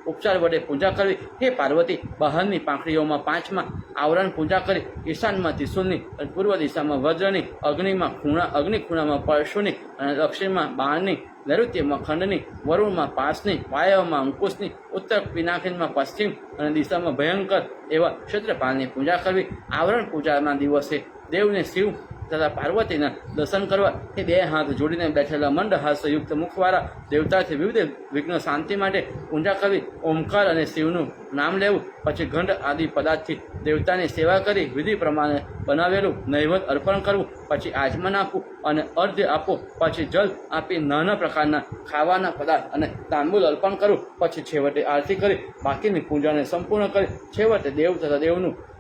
S1: ઉપચાર વડે પૂજા કરવી. હે પાર્વતી, બહારની પાંખડીઓમાં 5માં આવરણ પૂજા કરી ઈશાનમાં ત્રિશુલની અને પૂર્વ દિશામાં વજ્રની, અગ્નિ ખૂણામાં પરશુની અને દક્ષિણમાં 12ની, નૈઋત્યમાં ખંડની, વરુણમાં 5ની, વાયવ્યમાં અંકુશની, ઉત્તર પિનાકીનમાં પશ્ચિમ અને દિશામાં ભયંકર એવા ક્ષેત્રપાલની પૂજા કરવી. આવરણ પૂજાના દિવસે દેવને શિવ તથા પાર્વતીના દર્શન કરવા એ 2 હાથ જોડીને બેઠેલા મંદહાસયુક્ત મુખવાળા દેવતાથી વિવિધ વિઘ્ન શાંતિ માટે પૂજા કરવી. ઓમકાર અને શિવનું નામ લેવું. પછી ગંધ આદિ પદાર્થથી દેવતાની સેવા કરી વિધિ પ્રમાણે બનાવેલું નૈવેદ્ય અર્પણ કરવું. પછી આચમન આપવું અને અર્ધ્ય આપો. પછી જલ આપી નાના પ્રકારના ખાવાના પદાર્થ અને તાંબૂલ અર્પણ કરવું. પછી છેવટે આરતી કરી બાકીની પૂજાને સંપૂર્ણ કરી છેવટે દેવ તથા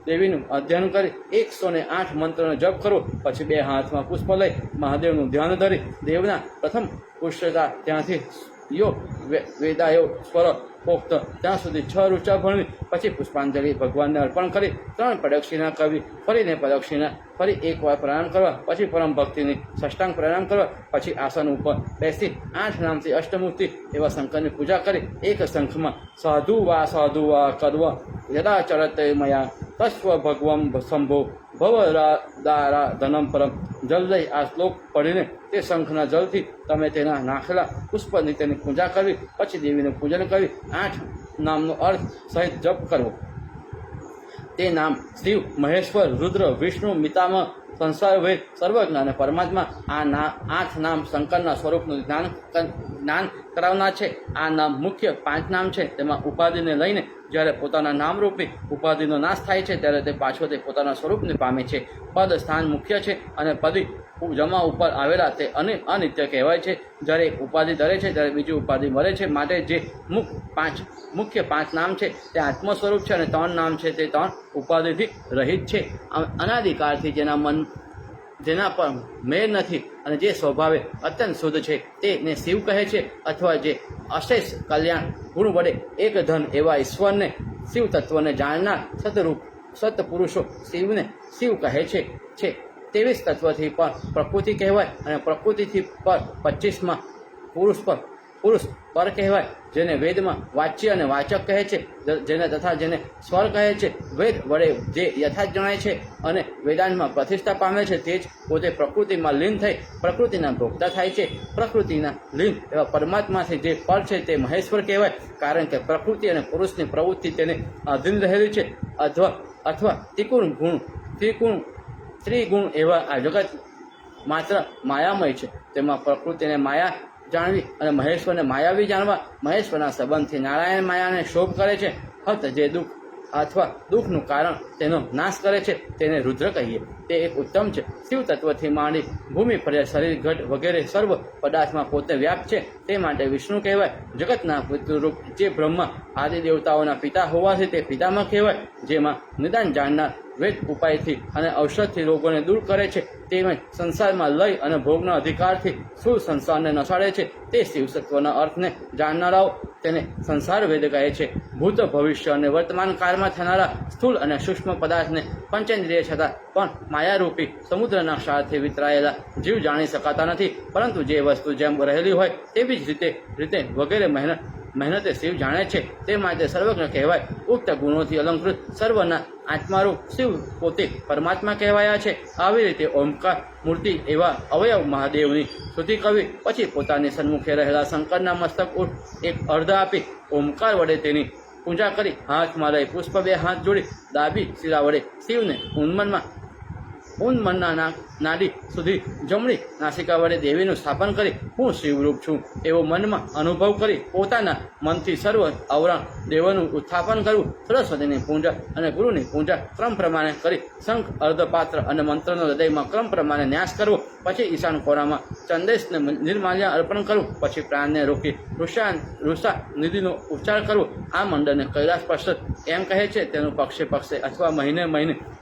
S1: દેવીનું અધ્યયન કરી 108 મંત્રનો જપ કરવો. પછી 2 હાથમાં પુષ્પ લઈ મહાદેવનું ધ્યાન ધરી દેવના પ્રથમ પુષ્પતા ત્યાંથી વેદાયો સ્વર પોક્ત ત્યાં સુધી 6 ઋચા ભણવી, પછી પુષ્પાંજલિ ભગવાનને અર્પણ કરી 3 પ્રદક્ષિણા કરવી, ફરીને પ્રદક્ષિણા ફરી 1 વાર પ્રણામ કરવા, પછી પરમ ભક્તિની સાષ્ટાંગ પ્રણામ કરવા, પછી આસન ઉપર બેસી 8 નામથી અષ્ટમૂર્તિ એવા શંકરની પૂજા કરી એક શંખમાં સાધુ વા કર્વ યદા ચરતે મયા તસ્વ ભગવમ શંભો ભવદારા ધનમ પરમ. જલ લઈ આ શ્લોક પઢીને તે શંખના જલથી તમે તેના નાખેલા પુષ્પની તેની પૂજા કરવી, પછી દેવીનું પૂજન કરી 8 નામનો અર્થ સહિત જપ કરવો. તે નામ શિવ, મહેશ્વર, રુદ્ર, વિષ્ણુ, મિતામહ, સંસાર વેદ, સર્વજ્ઞ અને પરમાત્મા. આ 8 નામ શંકરના સ્વરૂપનું જ્ઞાન કરાવનાર છે. આ નામ મુખ્ય 5 નામ છે. તેમાં ઉપાધિને લઈને જ્યારે પોતાના નામરૂપી ઉપાધિનો નાશ થાય છે ત્યારે તે પાછો તે પોતાના સ્વરૂપને પામે છે. પદ સ્થાન મુખ્ય છે અને પદી જમા ઉપર આવેલા તે અનિત્ય કહેવાય છે. જ્યારે એક ઉપાધિ ધરે છે ત્યારે બીજી ઉપાધિ મળે છે. માટે જે મુખ્ય 5 નામ છે તે આત્મ સ્વરૂપ છે અને 3 નામ છે તે 3 ઉપાધિથી રહિત છે. અનાદિકાળથી જેના પર મેળ નથી અને જે સ્વભાવે અત્યંત શુદ્ધ છે તેને શિવ કહે છે, અથવા જે અશેષ કલ્યાણ ગુણ વડે એક ધન એવા ઈશ્વરને શિવ તત્વને જાણનાર સત્પુરુષો શિવને શિવ કહે છે. 23 તત્વથી પર પ્રકૃતિ કહેવાય અને પ્રકૃતિથી પર 25માં પુરુષ પર કહેવાય, જેને વેદમાં વાચ્ય અને વાચક કહે છે, જેને સ્વર કહે છે. વેદ વડે જે યથાર્થ જણાય છે અને વેદાંતમાં પ્રતિષ્ઠા પામે છે તે જ પોતે પ્રકૃતિમાં લીન થઈ પ્રકૃતિના ભોગતા થાય છે. પ્રકૃતિના લીન એવા પરમાત્માથી જે પર છે તે મહેશ્વર કહેવાય, કારણ કે પ્રકૃતિ અને પુરુષની પ્રવૃત્તિ તેને આધીન રહેલી છે. અથવા ત્રિગુણ એવા આ જગત માત્ર માયામય છે. તેમાં પ્રકૃતિને માયા જાણવી અને મહેશ્વરને માયાવી જાણવા. મહેશ્વરના સંબંધથી નારાયણ માયાને શોભ કરે છે. હત જે દુઃખ અથવા દુઃખનું કારણ તેનો નાશ કરે છે તેને રુદ્ર કહીએ. તે એક ઉત્તમ છે. શિવ તત્વથી માંડી ભૂમિ પર્યંત શરીર ઘટ વગેરે સર્વ પદાર્થમાં પોતે વ્યાપ છે. તે માટે વિષ્ણુ કહેવાય. જગતના પિતૃરૂપ જે બ્રહ્મા આદિ દેવતાઓના પિતા હોવાથી તે પિતામહ કહેવાય. જેમાં નિદાન જાણનાર વેદ ઉપાયથી અને ઔષધથી રોગોને દૂર કરે છે. તેમજ સંસારમાં લય અને ભોગના અધિકારથી સ્થૂળ સંસારને નસાડે છે. તે શિવસત્વના અર્થને જાણનારાઓ તેને સંસાર વેદ કહે છે. ભૂત, ભવિષ્ય અને વર્તમાન કાળમાં થનારા સ્થૂળ અને સૂક્ષ્મ પદાર્થને પંચેન્દ્રિય છતાં પણ માયારૂપી સમુદ્રના ક્ષારથી વિતરાયેલા જીવ જાણી શકાતા નથી. પરંતુ જે વસ્તુ જેમ રહેલી હોય તેવી જ રીતે વગેરે મહેનતે શિવ જાણે છે. તે માટે સર્વજ્ઞ કહેવાય. ઉક્ત ગુણોથી અલંકૃત સર્વના આત્મારૂપ શિવ પોતે પરમાત્મા કહેવાયા છે. આવી રીતે ઓમકાર મૂર્તિ એવા અવયવ મહાદેવની સ્તુતિ કરવી, પછી પોતાની સન્મુખે રહેલા શંકરના મસ્તક ઉપર એક અર્ધ આપી ઓમકાર વડે તેની પૂજા કરી હાથમાં લઈ પુષ્પ 2 હાથ જોડી ડાબી શિરા વડે શિવને ઉન્મનના નાડી સુધી જમણી નાસિકા વડે દેવીનું સ્થાપન કરી હું શિવરૂપ છું એવો મનમાં અનુભવ કરી પોતાના મનથી સર્વ આવરણ દેવોનું ઉત્થાપન કરવું. સરસ્વતીની પૂજા અને ગુરુની પૂજા ક્રમ પ્રમાણે કરી શંખ, અર્ધપાત્ર અને મંત્રનો હૃદયમાં ક્રમ પ્રમાણે ન્યાસ કરવો. પછી ઈશાન કોણામાં ચંદેશને નિર્માલ્ય અર્પણ કરવું. પછી પ્રાણને રોકી ઋષા નિધિનો ઉચ્ચાર કરવો. આ મંડળને કૈલાસ પશ્ચત એમ કહે છે. તેનું પક્ષે અથવા મહિને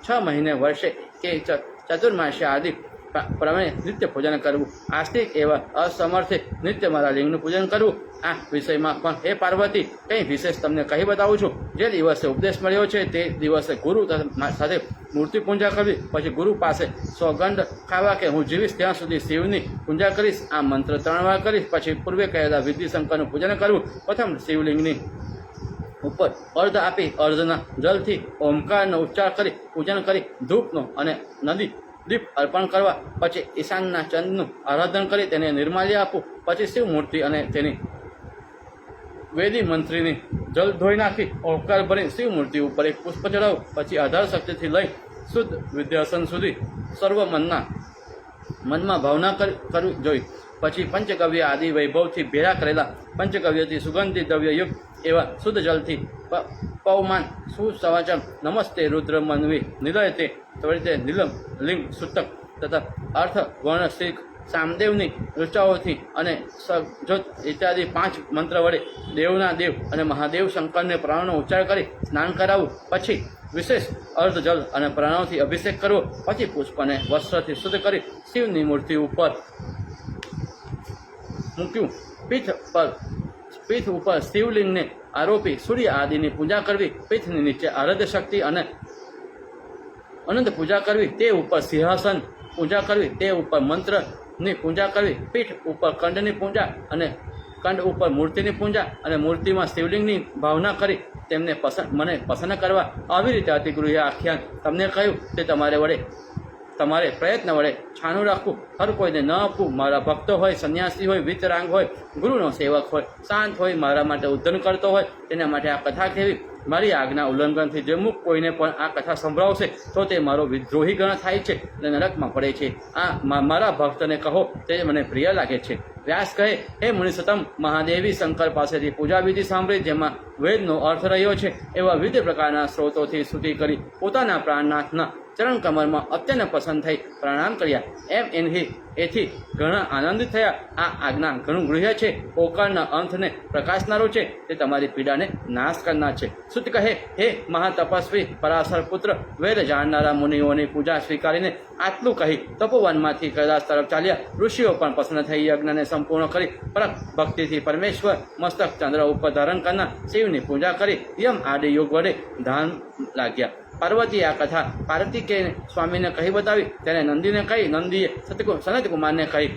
S1: 6 મહિને, વર્ષે કે ચતુર્માસ્ય આદિ પ્રમાણે નિત્ય પૂજન કરવું. આસ્તિક એવા અસમર્થે નિત્ય મારા લિંગનું પૂજન કરવું. આ વિષયમાં પણ હે પાર્વતી કંઈ વિશેષ તમને કહી બતાવું છું. જે દિવસે ઉપદેશ મળ્યો છે તે દિવસે ગુરુ સાથે મૂર્તિ પૂજા કરવી. પછી ગુરુ પાસે સોગંદ ખાવા કે હું જીવીશ ત્યાં સુધી શિવની પૂજા કરીશ. આ મંત્ર 3 વાર કરીશ. પછી પૂર્વે કહેલા વિધિ શંકરનું પૂજન કરવું. પ્રથમ શિવલિંગની ઉપર અર્ધ આપી અર્ધના જલથી ઓમકારનો ઉચ્ચાર કરી પૂજન કરી ધૂપનો અને નદી દીપ અર્પણ કરવા. પછી ઈશાનના ચંદ્રનું આરાધન કરી તેને નિર્માલ્ય આપવું. પછી શિવ મૂર્તિ અને તેની વેદી મંત્રીની જલ ધોઈ નાખી ઓમકાર ભરી શિવ મૂર્તિ ઉપર એક પુષ્પ ચડાવવું. પછી આધાર શક્તિથી લઈ શુદ્ધ વિદ્યાસન સુધી સર્વ મનમાં ભાવના કરવી જોઈ. પછી પંચગવ્ય આદિ વૈભવથી ભેળા કરેલા પંચગવ્યથી સુગંધિત દ્રવ્યયુક્ત એવા શુદ્ધ જલથી પવમાન સુસવાચમ નમસ્તે રુદ્ર મન્વી નિલયતે ત્વરિતે નીલમ લિંગ સૂતક તથા અર્થ વર્ણ શ્રી સામદેવની ઋચાઓથી અને સજોત ઇત્યાદિ 5 મંત્ર વડે દેવના દેવ અને મહાદેવ શંકરને પ્રાણનો ઉચ્ચાર કરી સ્નાન કરાવવું. પછી વિશેષ અર્ધ જલ અને પ્રાણોથી અભિષેક કરવો. પછી પુષ્પને વસ્ત્રથી શુદ્ધ કરી શિવની મૂર્તિ ઉપર મૂક્યું. પીઠ પર પીઠ ઉપર શિવલિંગને આરોપી સૂર્ય આદિની પૂજા કરવી, પીઠની નીચે આરાધ્ય શક્તિ અને અનંત પૂજા કરવી, તે ઉપર સિંહાસન પૂજા કરવી, તે ઉપર મંત્રની પૂજા કરવી, પીઠ ઉપર કંડની પૂજા અને કંડ ઉપર મૂર્તિની પૂજા અને મૂર્તિમાં શિવલિંગની ભાવના કરી તેમને મને પસંદ કરવા. આવી રીતે અતિગૃહ્ય આખ્યાન તમને કહ્યું તે તમારે પ્રયત્ન વડે છાનું રાખવું, હર કોઈને ન આપવું. મારા ભક્તો હોય, સંન્યાસી હોય, વિતરાંગ હોય, ગુરુનો સેવક હોય, શાંત હોય, મારા માટે ઉદ્ધન કરતો હોય, તેના માટે આ કથા કહેવી. મારી આજ્ઞા ઉલ્લંઘનથી જે મુખ કોઈને પણ આ કથા સંભળાવશે તો તે મારો વિદ્રોહી ગણ થાય છે અને નરકમાં પડે છે. આ મારા ભક્તને કહો તે મને પ્રિય લાગે છે. વ્યાસ કહે, હે મુનિસતમ, મહાદેવી શંકર પાસેથી પૂજા વિધિ સાંભળી જેમાં વેદનો અર્થ રહ્યો છે એવા વિવિધ પ્રકારના સ્ત્રોતોથી સ્તુતિ કરી પોતાના પ્રાણનાથના ચરણ કમરમાં અત્યંત પસંદ થઈ પ્રણામ કર્યા. એથી ઘણા આનંદિત થયા. આ આજ્ઞા ઘણું ગૃહ્ય છે, ઓકાળના અંતને પ્રકાશનારો છે, તે તમારી પીડાને નાશ કરનાર છે. સુત કહે, હે મહાતપસ્વી પરાશર પુત્ર, વેદ જાણનારા મુનિઓની પૂજા સ્વીકારીને આટલું કહી તપોવનમાંથી કૈલાસ તરફ ચાલ્યા. ઋષિઓ પણ પસંદ થઈ યજ્ઞને સંપૂર્ણ કરી પરમ ભક્તિથી પરમેશ્વર મસ્તક ચંદ્ર ઉપર ધારણ કરનાર શિવની પૂજા કરી યમ આદિ યોગ વડે ધાન લાગ્યા. પાર્વતીએ આ કથા કાર્તિકેય સ્વામીને કહી બતાવી. તેને નંદીને કહી, નંદીએ સનતકુમારને કહી.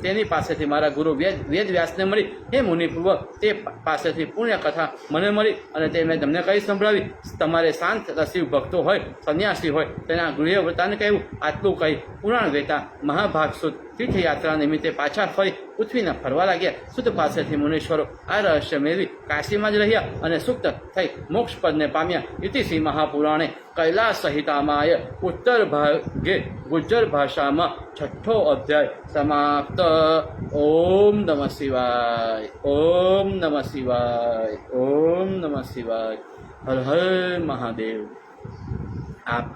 S1: તેની પાસેથી મારા ગુરુ વેદ વ્યાસને મળી. હે મુનિપૂર્વ, તે પાસેથી પુણ્ય કથા મને મળી અને તે મેં તમને કહી સંભળાવી. તમારે શાંત શિવ ભક્તો હોય, સંન્યાસી હોય, તેના ગૃહ વૃતાને કહેવું. આટલું કહી પુરાણ વેતા મહાભાગ સુદ તીર્થયાત્રા નિમિત્તે પાછા ફરી પૃથ્વીને ફરવા લાગ્યા. સુત પાસેથી મુનીશ્વરો આ રહસ્ય મેળવી કાશીમાં જ રહ્યા અને સુપ્ત થઈ મોક્ષ પદને પામ્યા. ઇતિશ્રી મહાપુરાણે કૈલાસ સહિતામાય ઉત્તર ભાગે ગુજ્જર ભાષામાં 6ઠ્ઠો અધ્યાય સમાપ્ત. ઓમ નમઃ શિવાય, ઓમ નમઃ શિવાય, ઓમ નમઃ શિવાય. હર હર મહાદેવ. આપ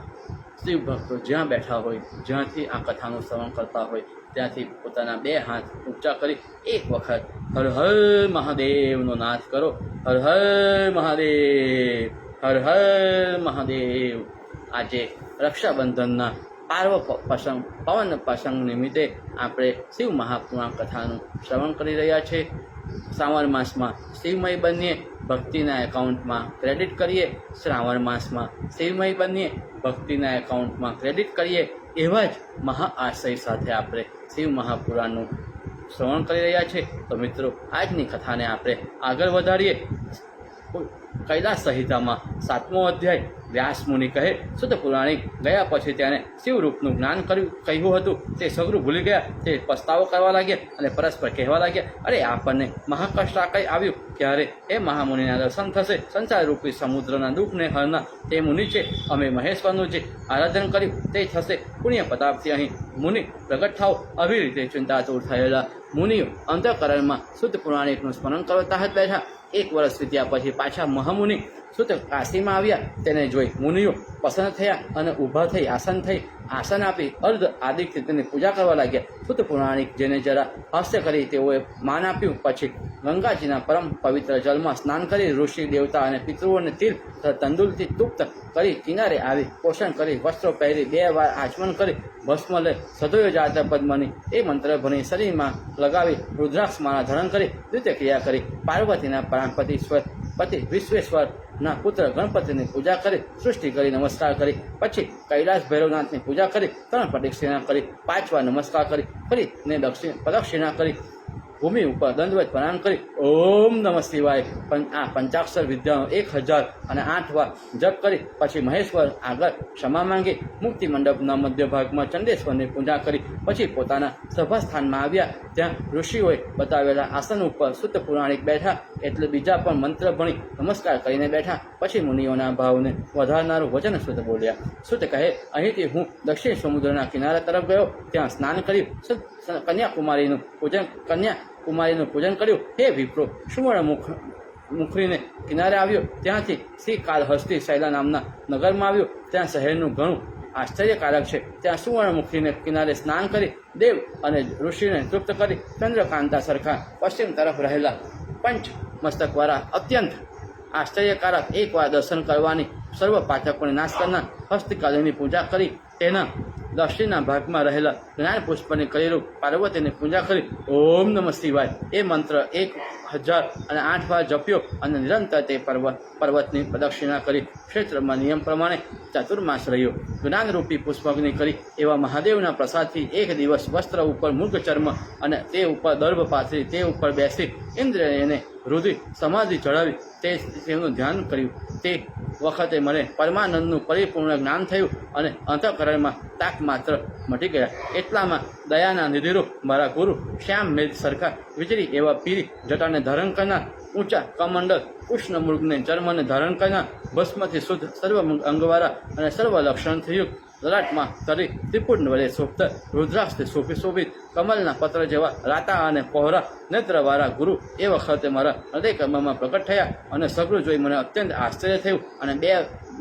S1: શિવ ભક્તો જ્યાં બેઠા હોય, જ્યાંથી આ કથાનું શ્રવણ કરતા હોય, ત્યાંથી પોતાના 2 હાથ ઊંચા કરી એક વખત હર હર મહાદેવનો નાદ કરો. હર હર મહાદેવ, હર હર મહાદેવ. આજે રક્ષાબંધનના પવન પ્રસંગ નિમિત્તે આપણે શિવ મહાપુરાણ કથાનું શ્રવણ કરી રહ્યા છીએ. શ્રાવણ માસમાં શિવમય બનીએ, ભક્તિના એકાઉન્ટમાં ક્રેડિટ કરીએ. શ્રાવણ માસમાં શિવમય બનીએ, ભક્તિના એકાઉન્ટમાં ક્રેડિટ કરીએ. એવા જ મહાઆશય સાથે આપણે શિવ મહાપુરાણનું શ્રવણ કરી રહ્યા છીએ. તો મિત્રો, આજની કથાને આપણે આગળ વધારીએ. કૈલાસ સંહિતામાં 7મો અધ્યાય. વ્યાસ મુનિ કહે, સુત પુરાણિક ગયા પછી તેને શિવરૂપનું જ્ઞાન કહ્યું હતું. તે સગરું ભૂલી ગયા. તે પસ્તાવો કરવા લાગ્યા અને પરસ્પર કહેવા લાગ્યા, અરે આપણને મહાકષ્ટ આ કઈ આવ્યું. ક્યારે એ મહામુનિના દર્શન થશે? સંસારરૂપી સમુદ્રના દુઃખને હરના તે મુનિ છે. અમે મહેશ્વરનું જે આરાધન કર્યું તે થશે. પુણ્ય પ્રતાપથી અહીં મુનિ પ્રગટ થાવ. આવી રીતે ચિંતાતુર થયેલા મુનિઓ અંતઃકરણમાં સુત પુરાણિકનું સ્મરણ કરતા જ બેઠા. 1 વર્ષ વીત્યા પછી પાછા મહામુનિ સુત કાશીમાં આવ્યા. તેને જોઈ મુનિઓ પસંદ થયા અને ઊભા થઈ આસન આપી અર્ધ આદિત્ય તેની પૂજા કરવા લાગ્યા. સુત પુરાણિક જેને જરા હાસ્ય કરી તેઓએ માન આપ્યું. પછી ગંગાજીના પરમ પવિત્ર જળમાં સ્નાન કરી ઋષિ દેવતા અને પિતૃઓને તિલ તંદુલથી તૃપ્ત કરી કિનારે આવી પોષણ કરી વસ્ત્રો પહેરી 2 વાર આચમન કરી ભસ્મ લઈ સદોય જાત પદ્મની એ મંત્ર ભણી શરીરમાં લગાવી રુદ્રાક્ષ માળા ધારણ કરી રીતે ક્રિયા કરી પાર્વતીના પતિ વિશ્વેશ્વરના પુત્ર ગણપતિની પૂજા કરી સૃષ્ટિ કરી નમસ્કાર કરી. પછી કૈલાસ ભૈરવનાથની પૂજા કરી 3 પ્રદક્ષિણા કરી 5 વાર નમસ્કાર કરી ફરીને પ્રદક્ષિણા કરી ભૂમિ ઉપર દંડવત પ્રણામ કરી ઓમ નમઃ શિવાય આ પંચાક્ષર વિદ્યાનો 1008 વાર જપ કરી પછી મહેશ્વર આગળ ક્ષમા માંગી મુક્તિ મંડપના મધ્ય ભાગમાં ચંડેશ્વરની પૂજા કરી પછી પોતાના સભાસ્થાનમાં આવ્યા. ત્યાં ઋષિઓએ બતાવેલા આસન ઉપર સુત પુરાણિક બેઠા એટલે બીજા પણ મંત્ર ભણી નમસ્કાર કરીને બેઠા. પછી મુનિઓના ભાવને વધારનારું વચન સુત બોલ્યા. સુત કહે, અહીંથી હું દક્ષિણ સમુદ્રના કિનારા તરફ ગયો. ત્યાં સ્નાન કર્યું. કન્યાકુમારીનું પૂજન કર્યું. હે વિપ્રો, સુવર્ણ મુખરીને કિનારે આવ્યો. ત્યાંથી શ્રી કાલહસ્તી શૈલા નામના નગરમાં આવ્યો. ત્યાં શહેરનું ઘણું આશ્ચર્યકારક છે. ત્યાં સુવર્ણમુખીને કિનારે સ્નાન કરી દેવ અને ઋષિને તૃપ્ત કરી ચંદ્રકાંતા સરખા પશ્ચિમ તરફ રહેલા પંચ મસ્તકવાળા અત્યંત આશ્ચર્યકારક 1 વાર દર્શન કરવાની સર્વ પાઠકોને નાશ કરનાર હસ્તકલાની પૂજા કરી તેના દક્ષિણના ભાગમાં રહેલા જ્ઞાન પુષ્પની કલીરૂપ પાર્વતીની પૂજા કરી ઓમ નમઃ શિવાય એ મંત્ર 1008 વાર જપ્યો અને નિરંતર તે પર્વતની પ્રદક્ષિણા કરી. ક્ષેત્રમાં નિયમ પ્રમાણે ચાતુર્માસ રહ્યો. જ્ઞાનરૂપી પુષ્પાગ્નિ કરી એવા મહાદેવના પ્રસાદથી એક દિવસ વસ્ત્ર ઉપર મૃગ ચર્મ અને તે ઉપર દર્ભ પાથરી તે ઉપર બેસી ઇન્દ્રિયને રુધિર સમાધિ ચડાવી તેનું ધ્યાન કર્યું. તે વખતે મને પરમાનંદનું પરિપૂર્ણ જ્ઞાન થયું અને અંતઃકરણમાં તાક માત્ર મટી ગયા. એટલામાં દયાના નિધિરૂપ મારા ગુરુ શ્યામ મેઘ સરખા વીજળી એવા પીરી જટાને ધારણ કરનાર, ઊંચા કમંડલ કૃષ્ણ મૃગને ચર્મને ધારણ કરનાર, ભસ્મથી શુદ્ધ સર્વ અંગવાળા અને સર્વ લક્ષણથી યુક્ત, લલાટમાં તરી ત્રિપુટ વડે શોભત, રુદ્રાક્ષથી શોભિત કમલના પત્ર જેવા રાતા અને પહોરા નેત્રવાળા ગુરુ એ વખતે મારા હૃદય કમળમાં પ્રગટ થયા અને સગળું જોઈ મને અત્યંત આશ્ચર્ય થયું અને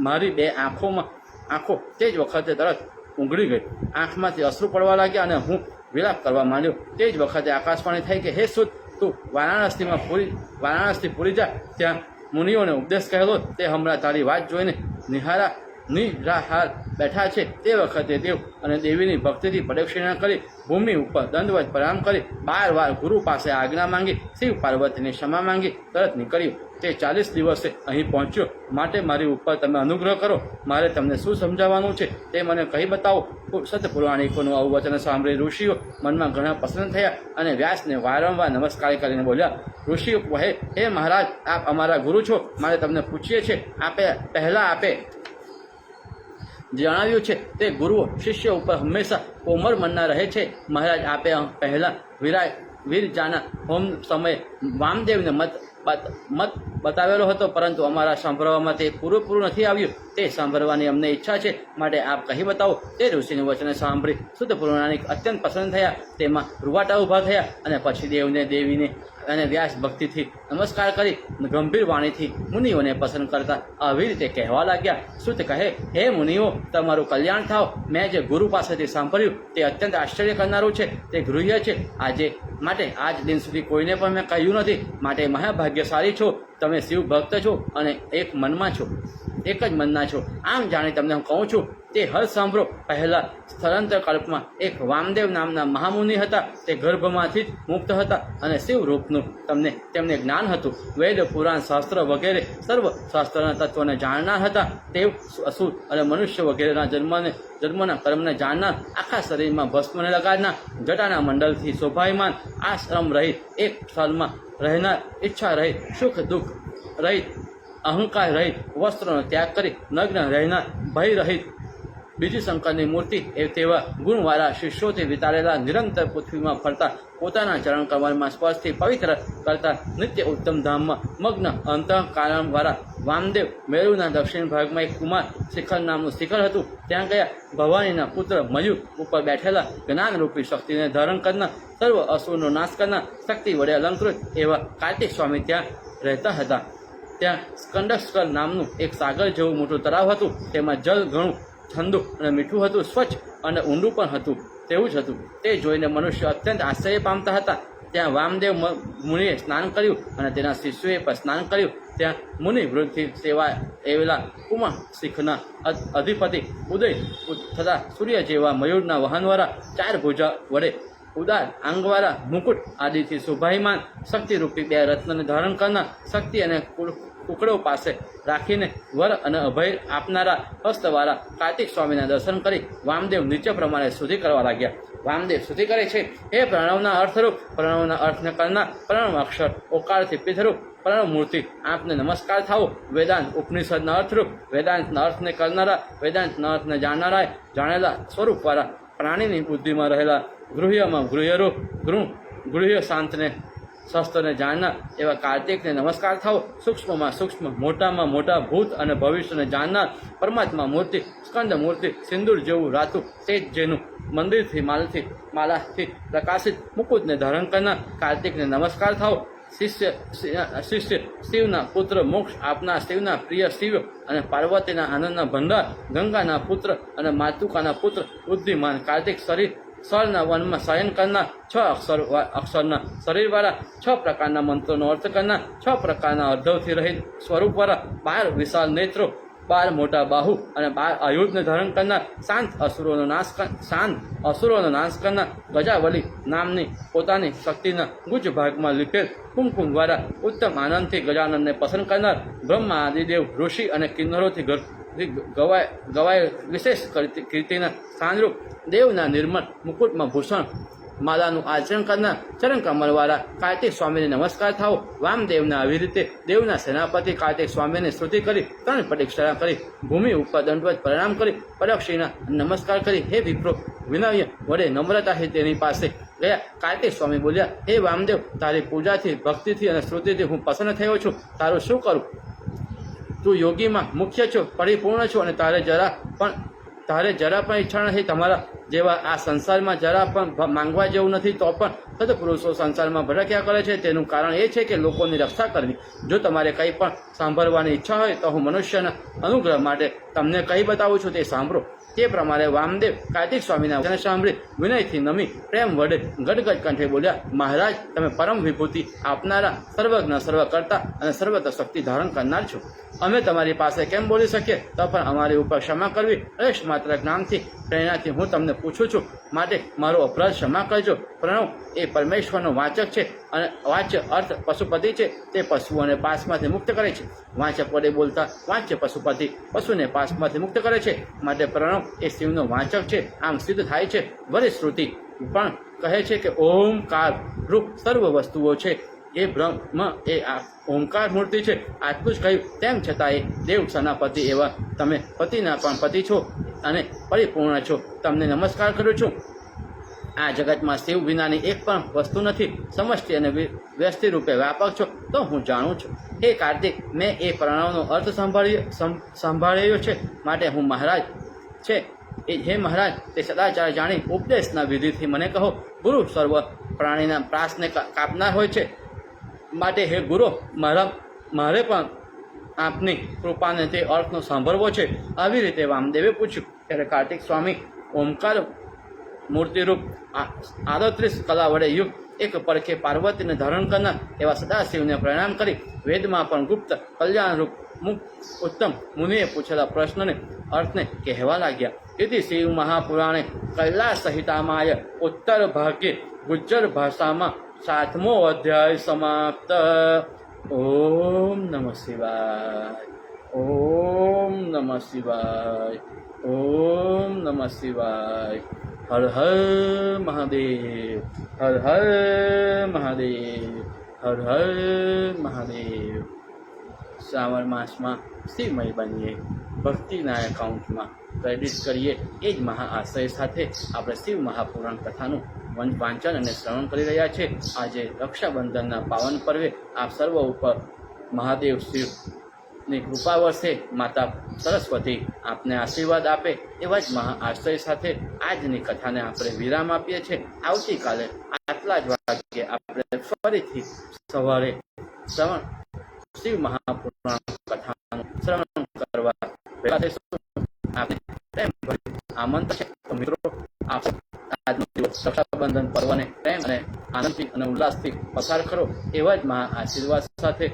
S1: મારી બે આંખો તે જ વખતે તરત ઊંઘળી ગઈ. આંખમાંથી અશ્રુ પડવા લાગ્યા અને હું વિલાપ કરવા માંડ્યો. તે જ વખતે આકાશવાણી થઈ કે હે સુત, તું વારાણસી પૂરી જા. ત્યાં મુનિઓને ઉપદેશ કહેલો તે હમણાં તારી વાત જોઈને નિરાહાર બેઠા છે. તે વખતે દેવ અને દેવીની ભક્તિથી પ્રદક્ષિણા કરી ભૂમિ ઉપર દંડવત પ્રણામ કરી 12 વાર ગુરુ પાસે આજ્ઞા માંગી શિવ પાર્વતીની ક્ષમા માંગી તરત નીકળ્યું. તે 40 દિવસે અહીં પહોંચ્યો. માટે મારી ઉપર તમે અનુગ્રહ કરો. મારે તમને શું સમજાવવાનું છે તે મને કહી બતાવો. સતપુરાણિકોનું આવું વચન સાંભળી ઋષિઓ મનમાં ઘણા પ્રસન્ન થયા અને વ્યાસને વારંવાર નમસ્કાર કરીને બોલ્યા. ઋષિઓ કહે, હે મહારાજ, આપ અમારા ગુરુ છો. મારે તમને પૂછીએ છીએ, આપે જણાવ્યું છે તે ગુરુઓ શિષ્ય ઉપર હંમેશા કોમળ મનના રહે છે. મહારાજ, આપે પહેલા વીરજાના હોમ સમયે વામદેવને મત બતાવેલો હતો, પરંતુ અમારા સાંભળવામાં તે પૂરું નથી આવ્યું. તે સાંભળવાની અમને ઈચ્છા છે, માટે આપ કહી બતાવો. તે ઋષિનું વચન સાંભળી શુદ્ધ પુરાણિક અત્યંત પસંદ થયા. તેમાં રૂવાટા ઊભા થયા અને પછી દેવને, દેવીને અને વ્યાસ ભક્તિથી નમસ્કાર કરી ગંભીર વાણીથી મુનિઓને પસંદ કરતા આવી રીતે કહેવા લાગ્યા. સુત કહે, હે મુનિઓ, તમારું કલ્યાણ થાવ. મેં જે ગુરુ પાસેથી સાંભળ્યું તે અત્યંત આશ્ચર્ય કરનારું છે. તે ગૃહ્ય છે. માટે આજ દિન સુધી કોઈને પણ મેં કહ્યું નથી. માટે મહાભાગ્યશાળી છો. તમે શિવ ભક્ત છો અને એક જ મનના છો. આમ જાણી તમને હું કહું છું તે હર સાંભળો. પહેલા સ્થળાંતર કલ્પમાં એક વામદેવ નામના મહામુનિ હતા. તે ગર્ભમાંથી જ મુક્ત હતા અને શિવ રૂપનું તેમને જ્ઞાન હતું. વેદ, પુરાણ, શાસ્ત્ર વગેરે સર્વ શાસ્ત્રના તત્વને જાણનાર હતા. દેવ, અસુર અને મનુષ્ય વગેરેના જન્મના કર્મને જાણનાર, આખા શરીરમાં ભસ્મને લગાડનાર, જટાના મંડળથી શોભાયમાન, આશ્રમ રહિત, એક સ્થળમાં રહેનાર, ઈચ્છા રહિત, સુખ દુઃખ રહિત, અહંકાર રહિત, વસ્ત્રનો ત્યાગ કરી નગ્ન રહેનાર, ભય રહિત, બીજી શંકરની મૂર્તિ તેવા ગુણવાળા શિષ્યોથી વિતારેલા, નિરંતર પૃથ્વીમાં ફરતા, પોતાના ચરણ કમળમાં સ્પર્શથી પવિત્ર કરતા, નિત્ય ઉત્તમ ધામમાં મગ્ન અંતઃકારણવાળા વામદેવ મેરુના દક્ષિણ ભાગમાં એક કુમાર શિખર નામનું શિખર હતું. ત્યાં ગયા. ભવાનીના પુત્ર મયુર ઉપર બેઠેલા, જ્ઞાનરૂપી શક્તિને ધારણ કરનાર, સર્વ અસુરનો નાશ કરનાર, શક્તિ વડે અલંકૃત એવા કાર્તિક સ્વામી ત્યાં રહેતા હતા. ત્યાં સ્કંદસ્કર નામનું એક સાગર જેવું મોટું તળાવ હતું. તેમાં જળ ઘણું ઠંડુ અને મીઠું હતું. સ્વચ્છ અને ઊંડું પણ હતું. તેવું જ હતું. તે જોઈને મનુષ્ય અત્યંત આશ્ચર્ય પામતા હતા. ત્યાં વામદેવ મુનિએ સ્નાન કર્યું અને તેના શિષ્યોએ પણ સ્નાન કર્યું. ત્યાં મુનિ વૃદ્ધિ સેવા એવેલા કુમાર શિખના અધિપતિ ઉદય થતા સૂર્ય જેવા મયુરના વહનવાળા, 4 ભુજા વડે ઉદાર આંગવાળા, મુકુટ આદિથી શોભાયમાન, શક્તિરૂપી 2 રત્નને ધારણ કરનાર, શક્તિ અને ટુકડો પાસે રાખીને વર અને અભય આપનારા હસ્તવાળા કાર્તિક સ્વામીના દર્શન કરી વામદેવ નીચે પ્રમાણે સ્તુતિ કરવા લાગ્યા. વામદેવ સ્તુતિ કરે છે, હે પ્રણવના અર્થરૂપ, પ્રણવના અર્થને કરનાર, પ્રણવ અક્ષર ઓકારથી પિતરૂપ, પ્રણવ મૂર્તિ, આપને નમસ્કાર થાવો. વેદાંત ઉપનિષદના અર્થરૂપ, વેદાંતના અર્થને કરનારા, વેદાંતના અર્થને જાણનારા, જાણેલા સ્વરૂપવાળા, પ્રાણીની બુદ્ધિમાં રહેલા, ગૃહ્યમાં ગૃહ્યરૂપ, ગૃહ્ય શાંતને શસ્ત્રને જાણનાર એવા કાર્તિકને નમસ્કાર થાવો. સૂક્ષ્મમાં સૂક્ષ્મ, મોટામાં મોટા, ભૂત અને ભવિષ્યને જાણનાર પરમાત્મા મૂર્તિ, સ્કંદ મૂર્તિ, સિંદૂર જેવું રાતું તેજ જેનું મંદિરથી માલાથી પ્રકાશિત, મુકુટને ધારણ કરનાર કાર્તિકને નમસ્કાર થાવો. શિષ્ય શિવના પુત્ર, મોક્ષ આપનાર, શિવના પ્રિય શિવ અને પાર્વતીના આનંદના ભંડાર, ગંગાના પુત્ર અને માતુકાના પુત્ર, બુદ્ધિમાન કાર્તિક શરીર, સળના વનમાં શયન કરનાર, 6 અક્ષરના શરીરવાળા, 6 પ્રકારના મંત્રોનો અર્થ કરનાર, 6 પ્રકારના અર્ધવથી રહિત સ્વરૂપવાળા, 12 વિશાળ નેત્રો, 12 મોટા બાહુ અને 12 આયુધને ધારણ કરનાર, શાંત અસુરોનો નાશ કરનાર, ગજાવલી નામની પોતાની શક્તિના ગુજ ભાગમાં લીધેલ કુમકુમ દ્વારા ઉત્તમ આનંદથી ગજાનંદને પસંદ કરનાર, બ્રહ્મા આદિદેવ ઋષિ અને કિન્નરોથી ગવાય વિશેષ કીર્તિના સ્થાનરૂપ દેવના નિર્મળ મુકુટમાં ભૂષણ માલાનું આચરણ કરનાર, ચરણ કમલવાળા કાર્તિક સ્વામીને નમસ્કાર થાઓ. વામદેવના આવી રીતે દેવના સેનાપતિ કાર્તિક સ્વામીને સ્તુતિ કરી 3 પ્રદક્ષિણા કરી ભૂમિ ઉપર દંડવત પ્રણામ કરી પદક્ષિણા નમસ્કાર કરી, હે વિપ્રો, વિનય વડે નમ્રતાથી તેની પાસે ગયા. કાર્તિક સ્વામી બોલ્યા, હે વામદેવ, તારી પૂજાથી, ભક્તિથી અને સ્તુતિથી હું પ્રસન્ન થયો છું. તારું શું કરું? તું યોગીમાં મુખ્ય છો, પરિપૂર્ણ છો અને તારે જરા પણ ઈચ્છા નથી. તમારા જેવા આ સંસારમાં જરા પણ માંગવા જેવું નથી, તો પણ સદપુરુષો સંસારમાં ભટક્યા કરે છે. તેનું કારણ એ છે કે લોકોની રક્ષા કરવી. જો તમારે કંઈ પણ સાંભળવાની ઈચ્છા હોય તો હું મનુષ્યના અનુગ્રહ માટે તમને કહી બતાવું છું, તે સાંભળો. તે પ્રમાણે વામદેવ કાર્તિક સ્વામીના વચન સાંભળી વિનયથી નમી પ્રેમ વડે ગડગડ કંઠે બોલ્યા, મહારાજ, તમે પરમ વિભૂતિ આપનારા, સર્વજ્ઞ, સર્વકર્તા અને સર્વત્ર શક્તિ ધારણ કરનાર છો. અમે તમારી પાસે કેમ બોલી શકીએ, તો પણ અમારી ઉપર ક્ષમા કરવી. અરેશ માત્ર જ્ઞાનથી, પ્રેરણાથી હું તમને પૂછું છું, માટે મારો અપરાધ ક્ષમા કરજો. પ્રણવ એ પરમેશ્વરનો વાચક છે અને વાચ્ય અર્થ પશુપતિ છે. તે પશુઓને પાસમાંથી મુક્ત કરે છે. વાચક વડે બોલતા વાચ્ય પશુપતિ પશુને પાસમાંથી મુક્ત કરે છે. માટે પ્રણવ એ શિવનો વાચક છે. આમ સિદ્ધ થાય છે. વળી શ્રુતિ પણ કહે છે કે ઓમકાર રૂપ સર્વ વસ્તુઓ છે. એ બ્રહ્મ એ ઓમકાર મૂર્તિ છે. આટલું જ કહ્યું તેમ છતાં એ દેવ સેનાપતિ એવા તમે પતિના પણ પતિ છો અને પરિપૂર્ણ છો. તમને નમસ્કાર કરું છું. આ જગતમાં શિવ વિનાની એક પણ વસ્તુ નથી. સમષ્ટિ અને વ્યસ્તિ રૂપે વ્યાપક છો તો હું જાણું છું. હે કાર્તિક, મેં એ પ્રણવનો અર્થ સંભાળ્યો છે. માટે હું મહારાજ છે. હે મહારાજ, તે સદાચાર જાણી ઉપદેશના વિધિથી મને કહો. ગુરુ સર્વ પ્રાણીના પ્રાસને કાપનાર હોય છે. માટે હે ગુરુ, મારે પણ આપની કૃપાને તે અર્થનો સાંભળવો છે. આવી રીતે વામદેવે પૂછ્યું. ત્યારે કાર્તિક સ્વામી ઓમકાર મૂર્તિરૂપ 38 કલા વડે યુક્ત એક પડખે પાર્વતીને ધારણ કરનાર એવા સદાશિવને પ્રણામ કરી વેદમાં પણ ગુપ્ત કલ્યાણરૂપ ઉત્તમ મુનિએ પૂછેલા પ્રશ્નને અર્થને કહેવા લાગ્યા. તેથી શિવ મહાપુરાણે કૈલાસ સંહિતામાય ઉત્તર ભાગ્યે ગુજ્જર ભાષામાં 7મો અધ્યાય સમાપ્ત. ઓમ નમઃ શિવાય. ઓમ નમઃ શિવાય. ઓમ નમઃ શિવાય. હર હર મહાદેવ. હર હર મહાદેવ. હર હર મહાદેવ. શ્રાવણ માસમાં શિવમય બનીએ, ભક્તિના એકાઉન્ટમાં ક્રેડિટ કરીએ. એ જ મહાઆશય સાથે આપણે શિવ મહાપુરાણ કથાનું વાંચન અને શ્રવણ કરી રહ્યા છે. આજે રક્ષાબંધનના પાવન પર્વે આપ સર્વ ઉપર મહાદેવ શિવની કૃપા વરસે, માતા સરસ્વતી આપને આશીર્વાદ આપે, એવા જ મહાઆશય સાથે આજની કથાને આપણે વિરામ આપીએ છીએ. આવતીકાલે આટલા જ વાગ્યે આપણે ફરીથી સવારે શિવ મહાપુરાણ કથાનું શ્રવણ કરવા ભેગા થઈશું. આપણે આમંત્રણ છે. તો મિત્રો, આપ આજનો દિવસ રક્ષાબંધન પર્વને પ્રેમ અને આનંદથી અને ઉલ્લાસથી પસાર કરો. એવા જ મહા આશીર્વાદ સાથે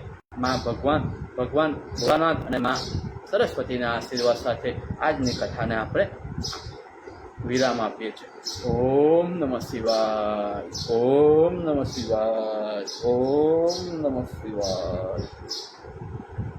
S1: ભગવાન ભોળાનાથ અને મા સરસ્વતીના આશીર્વાદ સાથે આજની કથાને આપણે વિરામ આપીએ છીએ. ઓમ નમઃ શિવાય. ઓમ નમઃ શિવાય. ઓમ નમઃ શિવાય.